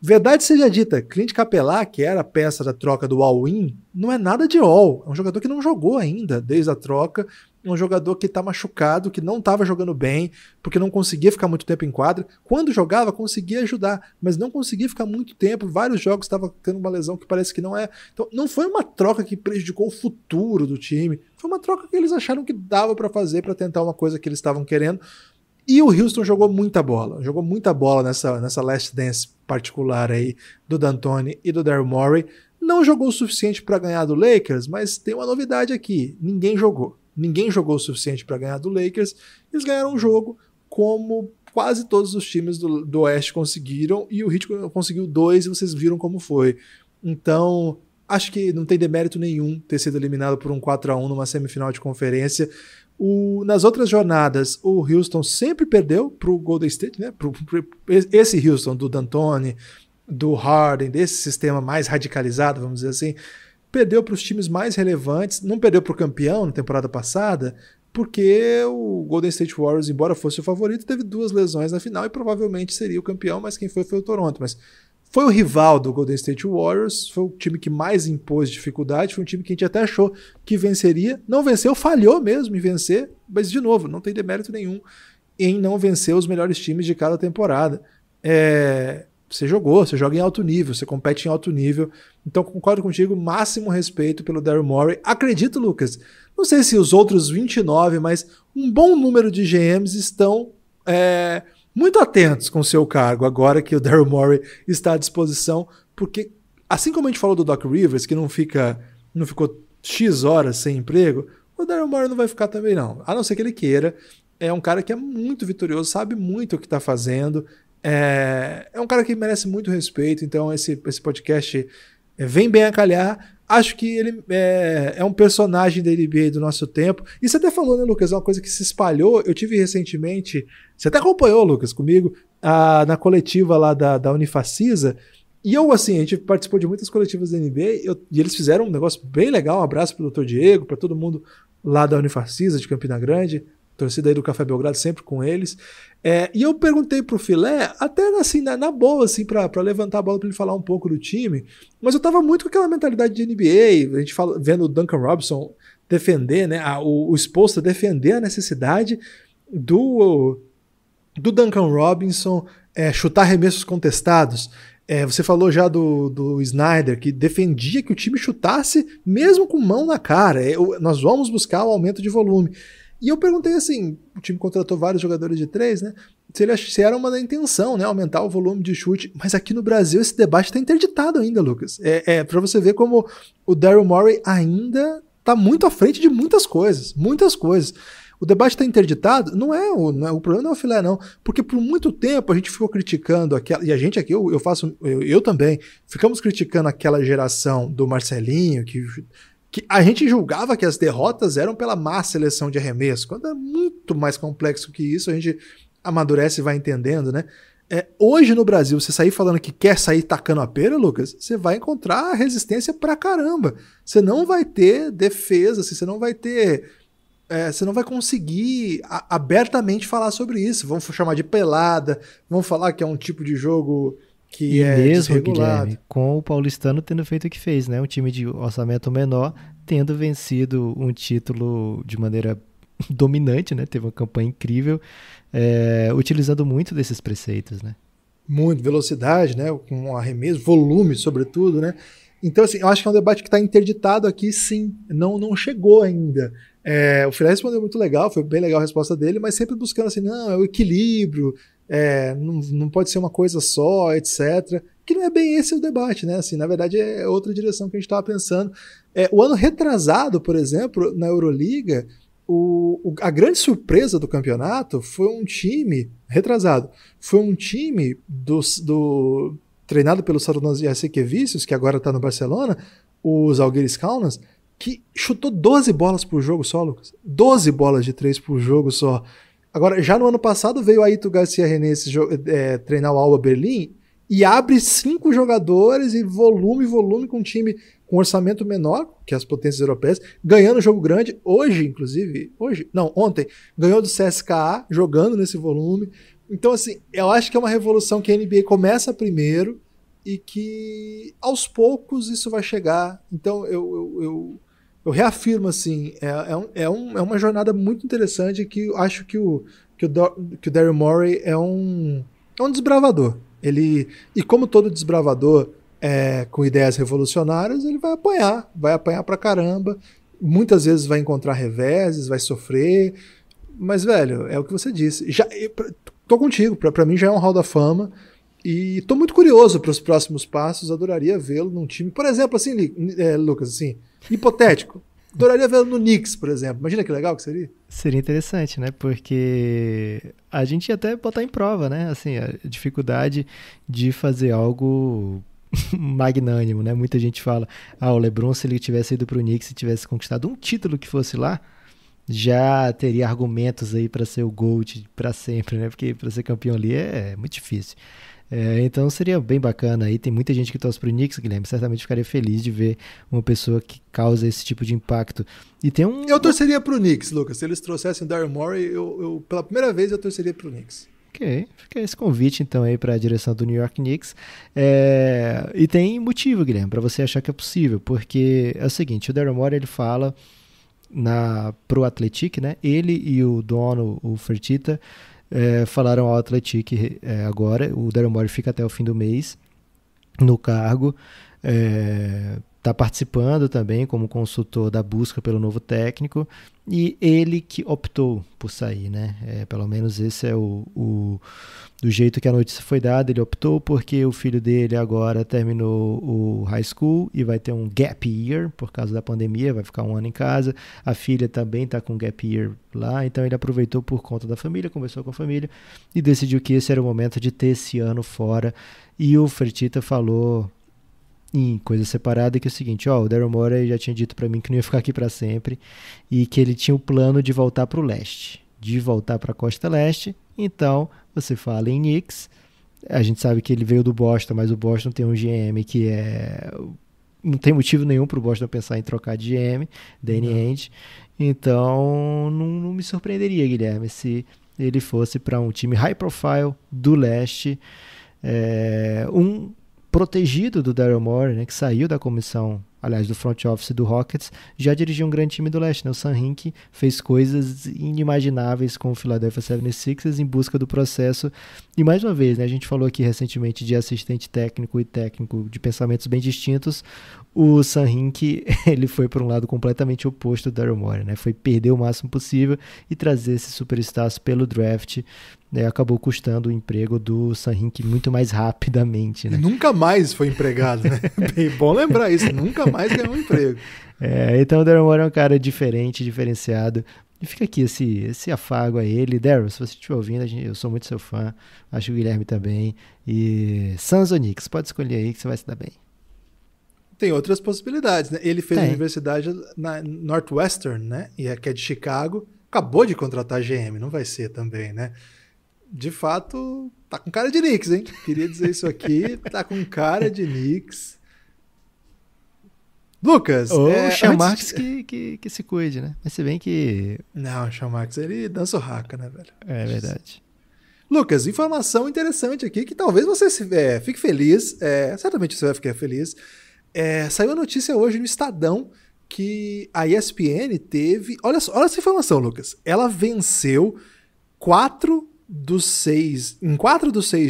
Verdade seja dita, Clint Capela, que era a peça da troca do all-in, não é nada de all. É um jogador que não jogou ainda desde a troca. É um jogador que está machucado, que não estava jogando bem, porque não conseguia ficar muito tempo em quadra. Quando jogava, conseguia ajudar, mas não conseguia ficar muito tempo. Vários jogos estava tendo uma lesão que parece que não é. Então, não foi uma troca que prejudicou o futuro do time. Foi uma troca que eles acharam que dava para fazer para tentar uma coisa que eles estavam querendo. E o Houston jogou muita bola nessa Last Dance particular aí do D'Antoni e do Daryl Morey. Não jogou o suficiente para ganhar do Lakers, mas tem uma novidade aqui, ninguém jogou o suficiente para ganhar do Lakers. Eles ganharam um jogo como quase todos os times do Oeste conseguiram, e o Heat conseguiu 2 e vocês viram como foi. Então, acho que não tem demérito nenhum ter sido eliminado por um 4-1 numa semifinal de conferência. Nas outras jornadas, o Houston sempre perdeu para o Golden State, né? Esse Houston do D'Antoni, do Harden, desse sistema mais radicalizado, vamos dizer assim, perdeu para os times mais relevantes, não perdeu para o campeão na temporada passada, porque o Golden State Warriors, embora fosse o favorito, teve 2 lesões na final e provavelmente seria o campeão, mas quem foi o Toronto. Mas foi o rival do Golden State Warriors, foi o time que mais impôs dificuldade, foi um time que a gente até achou que venceria, não venceu, falhou mesmo em vencer, mas de novo, não tem demérito nenhum em não vencer os melhores times de cada temporada. Você joga em alto nível, você compete em alto nível, então concordo contigo, máximo respeito pelo Daryl Morey. Acredito, Lucas, não sei se os outros 29, mas um bom número de GMs estão muito atentos com o seu cargo, agora que o Daryl Morey está à disposição, porque assim como a gente falou do Doc Rivers, que não ficou X horas sem emprego, o Daryl Morey não vai ficar também não, a não ser que ele queira. É um cara que é muito vitorioso, sabe muito o que está fazendo, é um cara que merece muito respeito, então esse podcast vem bem a calhar. Acho que ele é um personagem da NBA do nosso tempo. E você até falou, né, Lucas, uma coisa que se espalhou. Eu tive recentemente, você até acompanhou, Lucas, comigo, na coletiva lá da Unifacisa. E a gente participou de muitas coletivas da NBA e eles fizeram um negócio bem legal. Um abraço pro Dr. Diego, para todo mundo lá da Unifacisa, de Campina Grande. Torcida aí do Café Belgrado, sempre com eles. E eu perguntei pro Filé, até assim, na boa, assim, pra levantar a bola pra ele falar um pouco do time, mas eu tava muito com aquela mentalidade de NBA, a gente vendo o Duncan Robinson defender, né, o Spoelstra defender a necessidade do Duncan Robinson chutar arremessos contestados. Você falou já do Snyder, que defendia que o time chutasse mesmo com mão na cara. Nós vamos buscar o aumento de volume. E eu perguntei assim, o time contratou vários jogadores de 3, né? Se era uma da intenção, né? Aumentar o volume de chute. Mas aqui no Brasil esse debate está interditado ainda, Lucas. Para você ver como o Daryl Morey ainda está muito à frente de muitas coisas. Muitas coisas. O debate está interditado, o problema não é o Filé, não. Porque por muito tempo a gente ficou criticando aquela. E a gente aqui, eu também, ficamos criticando aquela geração do Marcelinho, que a gente julgava que as derrotas eram pela má seleção de arremesso, quando é muito mais complexo que isso, a gente amadurece e vai entendendo, né? Hoje no Brasil, você sair falando que quer sair tacando a pera, Lucas, você vai encontrar resistência pra caramba. Você não vai ter defesa, você não vai ter... você não vai conseguir abertamente falar sobre isso. Vão chamar de pelada, vão falar que é um tipo de jogo... que é mesmo, Guilherme, com o Paulistano tendo feito o que fez, né? Um time de orçamento menor, tendo vencido um título de maneira dominante, né? Teve uma campanha incrível, utilizando muito desses preceitos, né? Muito, velocidade, né? Com arremesso, volume, sobretudo, né? Então, assim, eu acho que é um debate que está interditado aqui, sim. Não chegou ainda. O Filé respondeu muito legal, foi bem legal a resposta dele, mas sempre buscando assim, não, é o equilíbrio, não pode ser uma coisa só, etc. Que não é bem esse o debate, né? Assim, na verdade, é outra direção que a gente estava pensando. O ano retrasado, por exemplo, na Euroliga, a grande surpresa do campeonato foi um time retrasado. Foi um time treinado pelo Sarunas Jasikevičius, que agora está no Barcelona, os Žalgiris Kaunas, que chutou 12 bolas por jogo só, Lucas. 12 bolas de 3 por jogo só. Agora, já no ano passado veio o Aito Garcia René treinar o Alba Berlim e abre 5 jogadores e volume com um time com orçamento menor que as potências europeias, ganhando jogo grande. Ontem, ganhou do CSKA, jogando nesse volume. Então, assim, eu acho que é uma revolução que a NBA começa primeiro e que, aos poucos, isso vai chegar. Então, eu reafirmo, assim, é uma jornada muito interessante que eu acho que o Daryl Morey é um desbravador. E como todo desbravador com ideias revolucionárias, ele vai apanhar pra caramba, muitas vezes vai encontrar reveses, vai sofrer, mas, velho, é o que você disse. Tô contigo, pra mim já é um Hall da Fama, e tô muito curioso para os próximos passos, adoraria vê-lo num time, por exemplo, assim, Lucas, assim, hipotético, adoraria vê-lo no Knicks, por exemplo, imagina que legal que seria. Seria interessante, né? Porque a gente ia até botar em prova, né? Assim, a dificuldade de fazer algo magnânimo, né? Muita gente fala, o LeBron, se ele tivesse ido pro Knicks e tivesse conquistado um título que fosse lá, já teria argumentos aí para ser o GOAT para sempre, né? Porque para ser campeão ali é muito difícil. Então seria bem bacana aí. Tem muita gente que torce pro Knicks, Guilherme. Certamente ficaria feliz de ver uma pessoa que causa esse tipo de impacto. E tem Eu torceria pro Knicks, Lucas. Se eles trouxessem o Daryl Morey, eu pela primeira vez eu torceria pro Knicks. Ok, fica esse convite então aí para a direção do New York Knicks. E tem motivo, Guilherme, para você achar que é possível, porque é o seguinte, o Daryl Morey ele fala pro Athletic, né? Ele e o dono, o Fertitta, falaram ao Athletic agora. O Daryl Morey fica até o fim do mês no cargo. Está participando também como consultor da busca pelo novo técnico, e ele que optou por sair, né? Pelo menos esse é do jeito que a notícia foi dada. Ele optou porque o filho dele agora terminou o high school e vai ter um gap year por causa da pandemia, vai ficar um ano em casa. A filha também está com gap year lá, então ele aproveitou por conta da família, conversou com a família e decidiu que esse era o momento de ter esse ano fora. E o Fertitta falou em coisa separada, que é o seguinte, o Daryl Morey já tinha dito pra mim que não ia ficar aqui pra sempre e que ele tinha o plano de voltar pro leste, de voltar pra costa leste. Então, você fala em Knicks, a gente sabe que ele veio do Boston, mas o Boston tem um GM que não tem motivo nenhum pro Boston pensar em trocar de GM, Danny Ainge. Então, não me surpreenderia, Guilherme, se ele fosse para um time high profile do leste, protegido do Daryl Morey, né, que saiu da comissão, aliás, do front office do Rockets, já dirigiu um grande time do leste, né? O Sam Hinkie fez coisas inimagináveis com o Philadelphia 76ers em busca do processo. E mais uma vez, né, a gente falou aqui recentemente de assistente técnico e técnico de pensamentos bem distintos. O Sam Hinkie, ele foi por um lado completamente oposto do Daryl Morey, né? Foi perder o máximo possível e trazer esse superstars pelo draft. Acabou custando o emprego do Sam Hinkie muito mais rapidamente, né? Nunca mais foi empregado, né? Bem bom lembrar isso, nunca mais ganhou um emprego. Então o Daryl Morey é um cara diferente, diferenciado. E fica aqui esse afago a ele. Daryl, se você estiver ouvindo, eu sou muito seu fã, acho que o Guilherme também. E Suns ou Knicks, pode escolher aí que você vai se dar bem. Tem outras possibilidades, né? Ele fez a universidade na Northwestern, né? Que é de Chicago. Acabou de contratar GM, não vai ser também, né? De fato, tá com cara de Knicks, hein? Queria dizer isso aqui, tá com cara de Knicks. Lucas... Ou o Sean Marks que se cuide, né? Mas se bem que... Não, o Sean Marks, ele dança o raca, né, velho? É verdade. Lucas, informação interessante aqui, que talvez você fique feliz, certamente você vai ficar feliz. Saiu a notícia hoje no Estadão que a ESPN teve... Olha essa informação, Lucas. Ela venceu 4 dos 6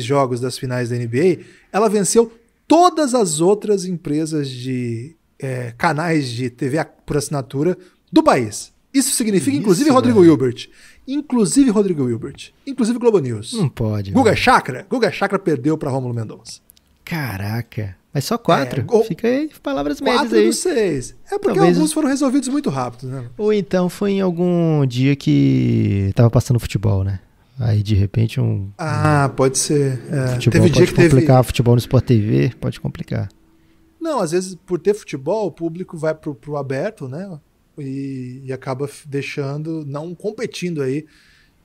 jogos das finais da NBA, ela venceu todas as outras empresas de canais de TV por assinatura do país. Isso significa, inclusive, Rodrigo Hilbert. Inclusive Globo News. Não pode. Guga Chakra perdeu para Rômulo Mendonça. Caraca. Mas só 4. Fica aí, palavras médias aí. 4 dos 6. Porque talvez alguns foram resolvidos muito rápido, né? Ou então foi em algum dia que tava passando futebol, né? Aí, de repente, pode ser. Futebol teve dia que complicar, futebol no Sport TV pode complicar. Não, às vezes, por ter futebol, o público vai pro aberto, né? E acaba deixando, não competindo aí.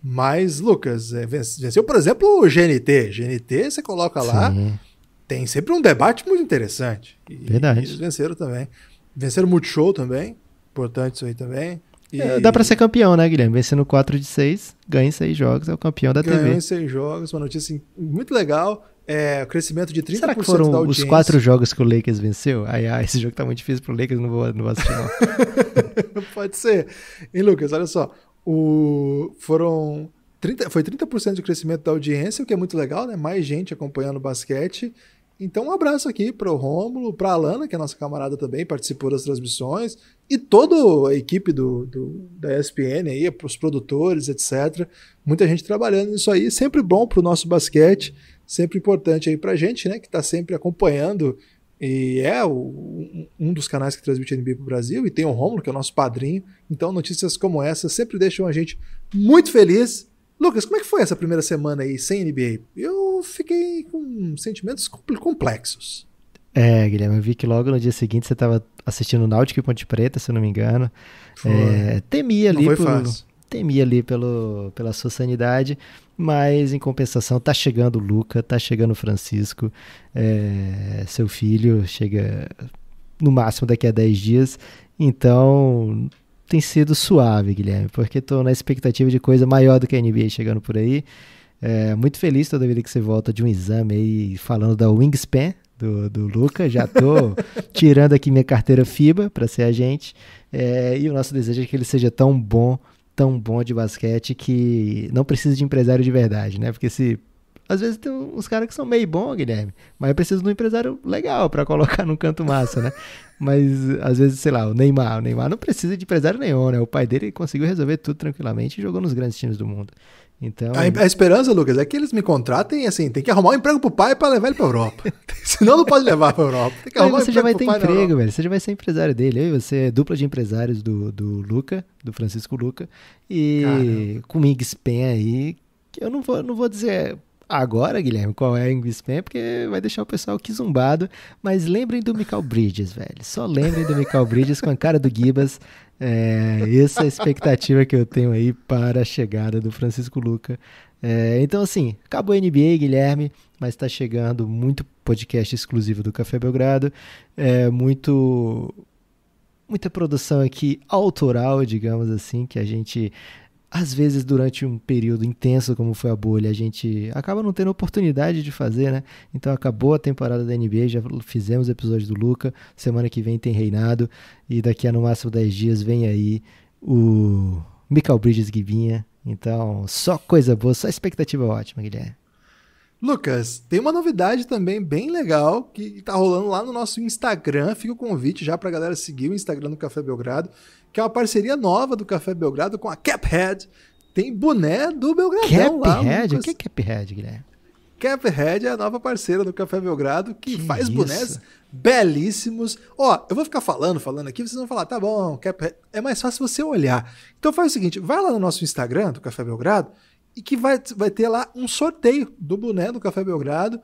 Mas, Lucas, venceu, por exemplo, o GNT. GNT, você coloca lá, tem sempre um debate muito interessante. Verdade. Eles venceram também. Venceram o Multishow também. Importante isso aí também. Dá pra ser campeão, né, Guilherme? Vencendo 4 de 6, ganha em 6 jogos, é o campeão da TV. Ganhou em 6 jogos, uma notícia muito legal. O crescimento de 30% Será que foram da audiência. os 4 jogos que o Lakers venceu? Esse jogo tá muito difícil pro Lakers, não vou assistir não. Pode ser. E Lucas, olha só. Foi 30% de crescimento da audiência, o que é muito legal, né? Mais gente acompanhando o basquete. Então, um abraço aqui para o Rômulo, para a Alana, que é nossa camarada também, participou das transmissões, e toda a equipe da ESPN aí, para os produtores, etc. Muita gente trabalhando nisso aí, sempre bom para o nosso basquete, sempre importante aí para a gente, né, que está sempre acompanhando, e um dos canais que transmite NBA para o Brasil, e tem o Rômulo, que é o nosso padrinho. Então, notícias como essa sempre deixam a gente muito feliz. Lucas, como é que foi essa primeira semana aí sem NBA? Eu fiquei com sentimentos complexos. Guilherme, eu vi que logo no dia seguinte você estava assistindo Náutico e Ponte Preta, se eu não me engano. Temia ali pela sua sanidade, mas em compensação tá chegando o Luca, tá chegando o Francisco, seu filho chega no máximo daqui a 10 dias, então tem sido suave, Guilherme, porque tô na expectativa de coisa maior do que a NBA chegando por aí. Muito feliz toda vida que você volta de um exame aí falando da Wingspan do Luca. Já tô tirando aqui minha carteira FIBA para ser agente. E o nosso desejo é que ele seja tão bom de basquete que não precisa de empresário de verdade, né? Porque às vezes tem uns caras que são meio bons, Guilherme, mas eu preciso de um empresário legal para colocar num canto massa, né? Mas às vezes, sei lá, o Neymar não precisa de empresário nenhum, né? O pai dele conseguiu resolver tudo tranquilamente e jogou nos grandes times do mundo. Então, a esperança, Lucas, é que eles me contratem assim, tem que arrumar um emprego pro pai para levar ele pra Europa. Senão não pode levar pra Europa. Tem que arrumar você já vai ter emprego, velho. Você já vai ser empresário dele. Aí você é dupla de empresários do Luca, do Francisco Luca. E caramba, com o Wingspan aí, que eu não vou dizer agora, Guilherme, qual é o Wingspan, porque vai deixar o pessoal aqui zumbado. Mas lembrem do Mikal Bridges, velho. Só lembrem do Mikal Bridges com a cara do Gibas. Essa é a expectativa que eu tenho aí para a chegada do Francisco Luca. Então, assim, acabou a NBA, Guilherme, mas está chegando muito podcast exclusivo do Café Belgrado, muita produção aqui autoral, digamos assim, que a gente, às vezes, durante um período intenso como foi a bolha, a gente acaba não tendo oportunidade de fazer, né? Então acabou a temporada da NBA, já fizemos episódio do Luca, semana que vem tem Reinado, e daqui a no máximo 10 dias vem aí o Mikal Bridges Guibinha. Então, só coisa boa, só expectativa ótima, Guilherme. Lucas, tem uma novidade também bem legal que tá rolando lá no nosso Instagram. Fica o convite já pra galera seguir o Instagram do Café Belgrado, que é uma parceria nova do Café Belgrado com a Caphead. Tem boné do Belgradão lá. Caphead? O que é Caphead, Guilherme? Caphead é a nova parceira do Café Belgrado que faz bonés belíssimos. Eu vou ficar falando aqui, vocês vão falar, tá bom, Caphead. É mais fácil você olhar. Então faz o seguinte, vai lá no nosso Instagram do Café Belgrado e que vai ter lá um sorteio do boné do Café Belgrado.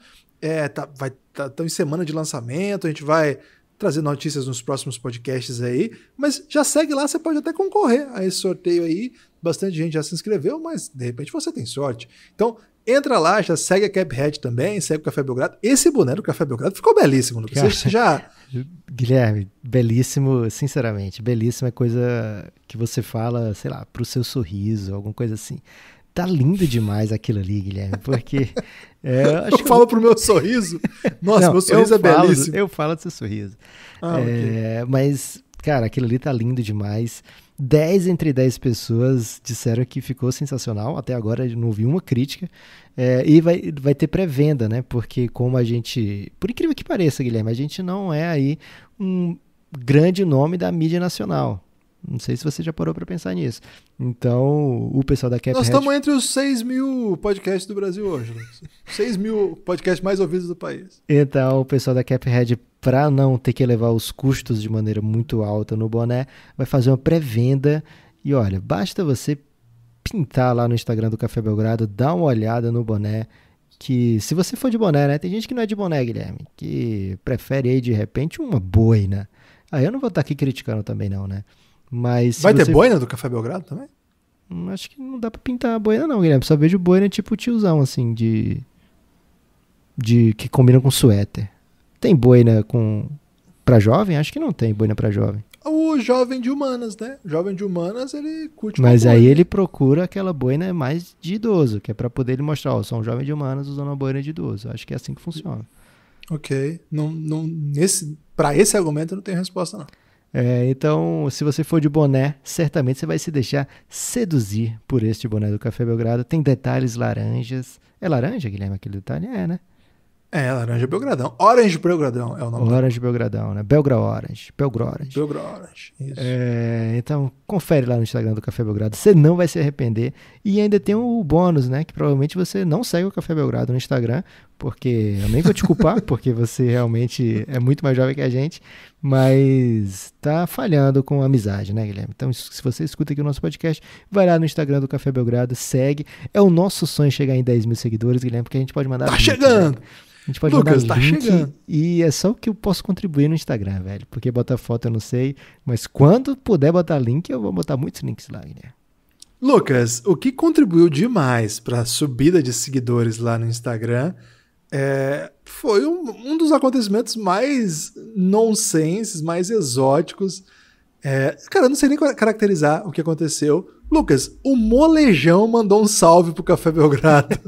Tá em semana de lançamento, a gente vai trazer notícias nos próximos podcasts aí, mas já segue lá, você pode até concorrer a esse sorteio aí. Bastante gente já se inscreveu, mas de repente você tem sorte. Então, entra lá, já segue a Caphead também, segue o Café Belgrado. Esse boné do Café Belgrado ficou belíssimo, Lucas. Você já... Guilherme, belíssimo, sinceramente. Belíssimo é coisa que você fala, sei lá, pro seu sorriso, alguma coisa assim. Tá lindo demais aquilo ali, Guilherme, porque... eu falo pro meu sorriso? Nossa, meu sorriso é belíssimo. Eu falo do seu sorriso. Okay. Mas, cara, aquilo ali tá lindo demais. 10 entre 10 pessoas disseram que ficou sensacional. Até agora eu não vi uma crítica. E vai ter pré-venda, né? Porque como a gente... Por incrível que pareça, Guilherme, a gente não é aí um grande nome da mídia nacional. Não sei se você já parou para pensar nisso. Então, o pessoal da Caphead... Nós estamos entre os 6 mil podcasts do Brasil hoje. 6 mil podcasts mais ouvidos do país. Então, o pessoal da Caphead, para não ter que elevar os custos de maneira muito alta no boné, vai fazer uma pré-venda. E olha, basta você pintar lá no Instagram do Café Belgrado, dar uma olhada no boné, que se você for de boné, né? Tem gente que não é de boné, Guilherme, que prefere aí, de repente, uma boina. Aí eu não vou estar aqui criticando também não, né? Mas vai ter boina do Café Belgrado também? Acho que não dá pra pintar a boina não, Guilherme. Só vejo boina tipo tiozão, assim, de... que combinam com suéter. Tem boina pra jovem? Acho que não tem boina pra jovem. O jovem de humanas, né? O jovem de humanas, ele curte uma Mas boina. aí ele procura aquela boina mais de idoso, que é pra poder ele mostrar, sou um jovem de humanas usando uma boina de idoso. Acho que é assim que funciona. Ok. Pra esse argumento eu não tenho resposta, não. Então, se você for de boné, certamente você vai se deixar seduzir por este boné do Café Belgrado. Tem detalhes laranjas. É laranja, Guilherme, aquele detalhe? É, né? É, laranja Belgradão. Orange Belgradão é o nome. Orange Belgradão, né? Belgra Orange. Belgra Orange. Belgra Orange, isso. Então, confere lá no Instagram do Café Belgrado. Você não vai se arrepender. E ainda tem o bônus, né? Que provavelmente você não segue o Café Belgrado no Instagram, porque eu nem vou te culpar, porque você realmente é muito mais jovem que a gente, mas tá falhando com a amizade, né, Guilherme? Então, se você escuta aqui o nosso podcast, vai lá no Instagram do Café Belgrado, segue. É o nosso sonho chegar em 10 mil seguidores, Guilherme, porque a gente pode mandar... Tá chegando! Né? A gente pode Lucas, mandar tá link chegando. E é só o que eu posso contribuir no Instagram, velho. Porque botar foto eu não sei, mas quando puder botar link, eu vou botar muitos links lá, Guilherme. Lucas, o que contribuiu demais para a subida de seguidores lá no Instagram foi um dos acontecimentos mais nonsense, mais exóticos. Cara, eu não sei nem caracterizar o que aconteceu. Lucas, o Molejão mandou um salve pro Café Belgrado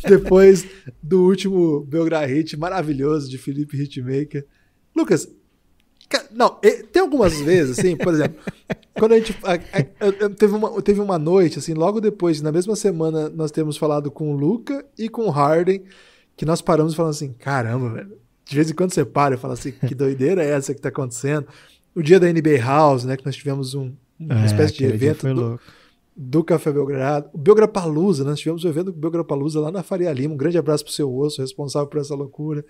depois do último Belgrado Hit maravilhoso de Felipe Hitmaker. Lucas, não, tem algumas vezes, assim, por exemplo, quando a gente teve uma noite, assim, logo depois, na mesma semana, nós temos falado com o Luca e com o Harden, que nós paramos e falamos assim, caramba, velho, de vez em quando você para e fala assim, que doideira é essa que tá acontecendo? O dia da NBA House, né, que nós tivemos uma espécie de evento do Café Belgrado. O Belgrapalooza, né? Nós tivemos um evento do Belgrapalooza lá na Faria Lima. Um grande abraço pro seu osso, responsável por essa loucura.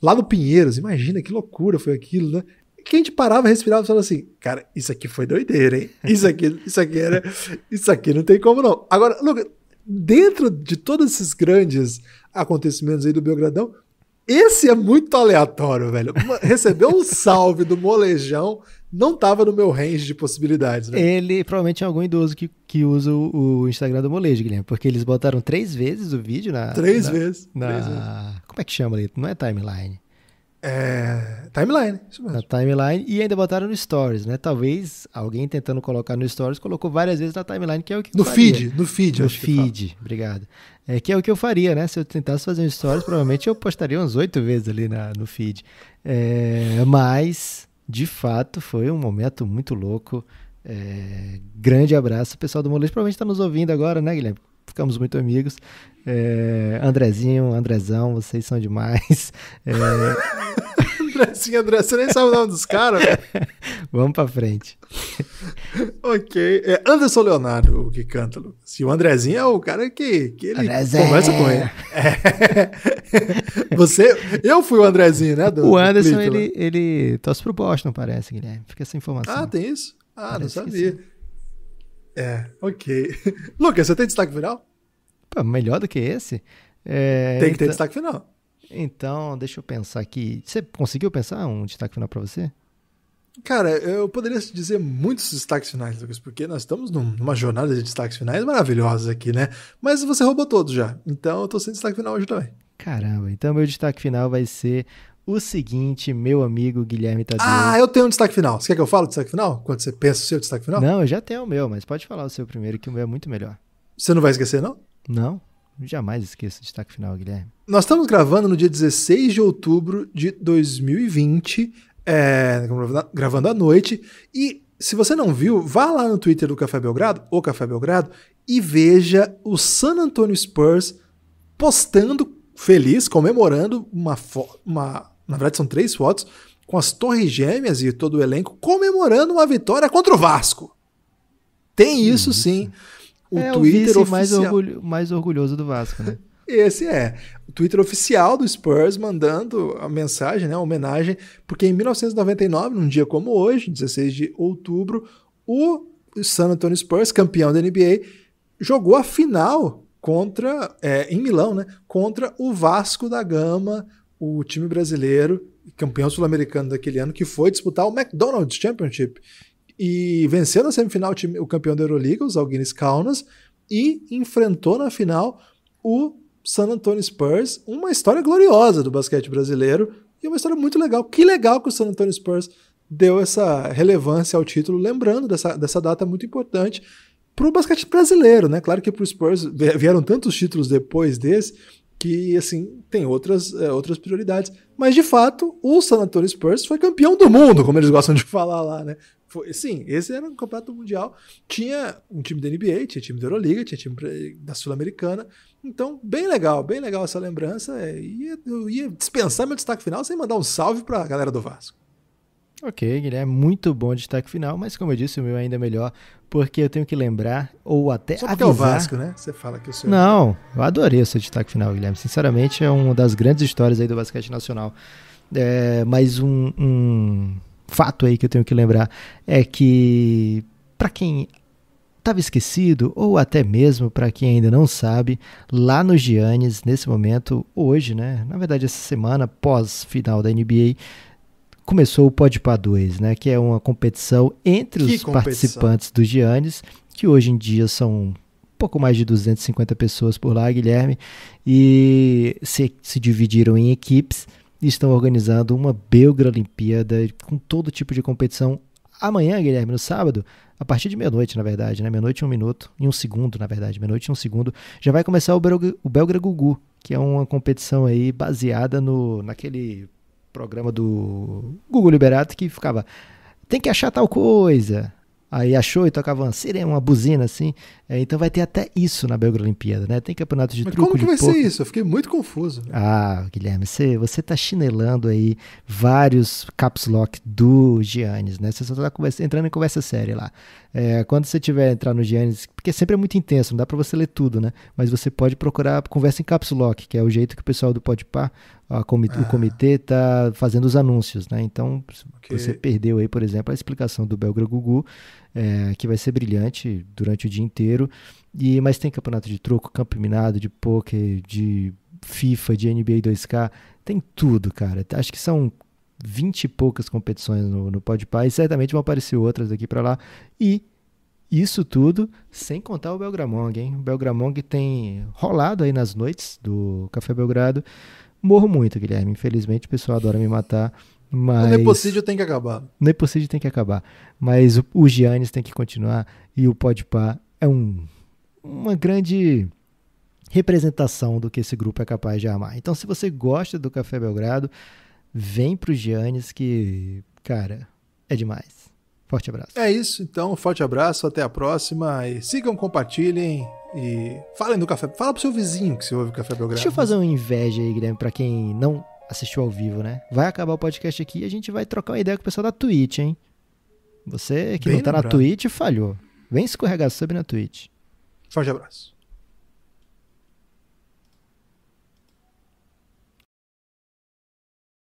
Lá no Pinheiros, imagina que loucura foi aquilo, né? Que a gente parava, respirava e falava assim, cara, isso aqui foi doideira, hein? Isso aqui não tem como não. Agora, Lucas, dentro de todos esses grandes acontecimentos aí do Belgradão, esse é muito aleatório, velho. Receber um salve do Molejão não tava no meu range de possibilidades, velho. Ele provavelmente é algum idoso que usa o Instagram do Molejo, Guilherme, porque eles botaram 3 vezes o vídeo na... Três vezes. Como é que chama ali? Não é timeline. Timeline, isso mesmo. Na timeline e ainda botaram no Stories, né? Talvez alguém tentando colocar no Stories colocou várias vezes na timeline, que é o que eu faria. No feed. No feed, obrigado. Que é o que eu faria, né? Se eu tentasse fazer um Stories, provavelmente eu postaria umas 8 vezes ali no feed. Mas, de fato, foi um momento muito louco. Grande abraço. O pessoal do Molejo provavelmente está nos ouvindo agora, né, Guilherme? Ficamos muito amigos. Andrezinho, Andrezão, vocês são demais. André, você nem sabe o nome dos caras, velho. Vamos pra frente. Ok. Anderson Leonardo, o que canta, Lucas. E o Andrezinho é o cara que ele Andrezé. conversa com ele. Eu fui o Andrezinho, né? O Anderson, ele torce pro Boston, parece, Guilherme. Fica essa informação. Ah, tem isso? Parece não sabia. Ok. Lucas, você tem destaque final? Pô, melhor do que esse? Tem que ter destaque final. Então, deixa eu pensar aqui. Você conseguiu pensar um destaque final pra você? Cara, eu poderia dizer muitos destaques finais, Lucas, porque nós estamos numa jornada de destaques finais maravilhosos aqui, né? Mas você roubou todos já, então eu tô sem destaque final hoje também. Caramba, então meu destaque final vai ser o seguinte, meu amigo Guilherme Tadeu. Eu tenho um destaque final. Você quer que eu fale o destaque final? Quando você pensa o seu destaque final? Não, eu já tenho o meu, mas pode falar o seu primeiro, que o meu é muito melhor. Você não vai esquecer, não? Não, jamais esqueço o destaque final, Guilherme. Nós estamos gravando no dia 16 de outubro de 2020, gravando à noite, e se você não viu, vá lá no Twitter do Café Belgrado, o Café Belgrado, e veja o San Antonio Spurs postando, feliz, comemorando na verdade são 3 fotos, com as torres gêmeas e todo o elenco, comemorando uma vitória contra o Vasco. Tem isso sim. O Twitter oficial mais orgulhoso do Vasco, né? Esse o Twitter oficial do Spurs mandando a mensagem, né, a homenagem, porque em 1999, num dia como hoje, 16 de outubro, o San Antonio Spurs, campeão da NBA, jogou a final em Milão, né, contra o Vasco da Gama, o time brasileiro, campeão sul-americano daquele ano, que foi disputar o McDonald's Championship. E venceu na semifinal o campeão da Euroliga, os Žalgiris Kaunas, e enfrentou na final o San Antonio Spurs, uma história gloriosa do basquete brasileiro e uma história muito legal. Que legal que o San Antonio Spurs deu essa relevância ao título, lembrando dessa data muito importante para o basquete brasileiro, né? Claro que para o Spurs vieram tantos títulos depois desse que, assim, tem outras prioridades. Mas, de fato, o San Antonio Spurs foi campeão do mundo, como eles gostam de falar lá, né? Sim, esse era um campeonato mundial. Tinha um time da NBA, tinha time da Euroliga, tinha time da Sul-Americana. Então, bem legal essa lembrança. Eu ia dispensar meu destaque final sem mandar um salve para a galera do Vasco. Ok, Guilherme, muito bom destaque final, mas como eu disse, o meu ainda é melhor, porque eu tenho que lembrar, ou até só porque avisar... é o Vasco, né? Você fala que o seu... Não, eu adorei o seu destaque final, Guilherme. Sinceramente, é uma das grandes histórias aí do basquete nacional. Mas um fato aí que eu tenho que lembrar é que, para quem estava esquecido, ou até mesmo para quem ainda não sabe, lá no Giannis, nesse momento, hoje, né? Na verdade, essa semana, pós-final da NBA, começou o Podpah 2, né? Que é uma competição entre os participantes do Giannis, que hoje em dia são um pouco mais de 250 pessoas por lá, Guilherme, e se dividiram em equipes e estão organizando uma Belgra-Olimpíada com todo tipo de competição. Amanhã, Guilherme, no sábado, a partir de meia-noite, na verdade, né? Meia-noite e 1 minuto, e 1 segundo, na verdade, meia-noite e 1 segundo, já vai começar o Belgra Gugu, que é uma competição aí baseada naquele programa do Gugu Liberato que ficava, tem que achar tal coisa, aí achou e tocava uma sirene, uma buzina assim, então vai ter até isso na Belgra Olimpíada, né? Tem campeonato de truco, como que vai ser isso? Eu fiquei muito confuso. Guilherme, você tá chinelando aí vários caps lock do Giannis, né? Você só tá entrando em conversa séria lá. Quando você tiver entrar no Giannis, porque sempre é muito intenso, não dá pra você ler tudo, né? Mas você pode procurar conversa em caps lock, que é o jeito que o pessoal do Podpah, o comitê tá fazendo os anúncios, né? Então, você perdeu aí, por exemplo, a explicação do Belgra Gugu, que vai ser brilhante durante o dia inteiro, mas tem campeonato de truco, campo minado, de poker, de FIFA, de NBA 2K, tem tudo, cara. Acho que são 20 e poucas competições no Podpah, e certamente vão aparecer outras daqui para lá, e isso tudo sem contar o Belgramong, hein? O Belgramong tem rolado aí nas noites do Café Belgrado. Morro muito, Guilherme. Infelizmente, o pessoal adora me matar. Mas... O Nepocídio tem que acabar. O Nepocídio tem que acabar. Mas o Giannis tem que continuar. E o Podpah é uma grande representação do que esse grupo é capaz de amar. Então, se você gosta do Café Belgrado, vem pro Giannis que, cara, é demais. Forte abraço. É isso, então. Forte abraço. Até a próxima. E sigam, compartilhem. E falem do café. Fala pro seu vizinho que você ouve o Café Belgrado. Deixa eu fazer uma inveja aí, Guilherme, pra quem não assistiu ao vivo, né? Vai acabar o podcast aqui e a gente vai trocar uma ideia com o pessoal da Twitch, hein? Você que bem não tá lembrado. Na Twitch falhou. Vem escorregar sub na Twitch. Forte abraço.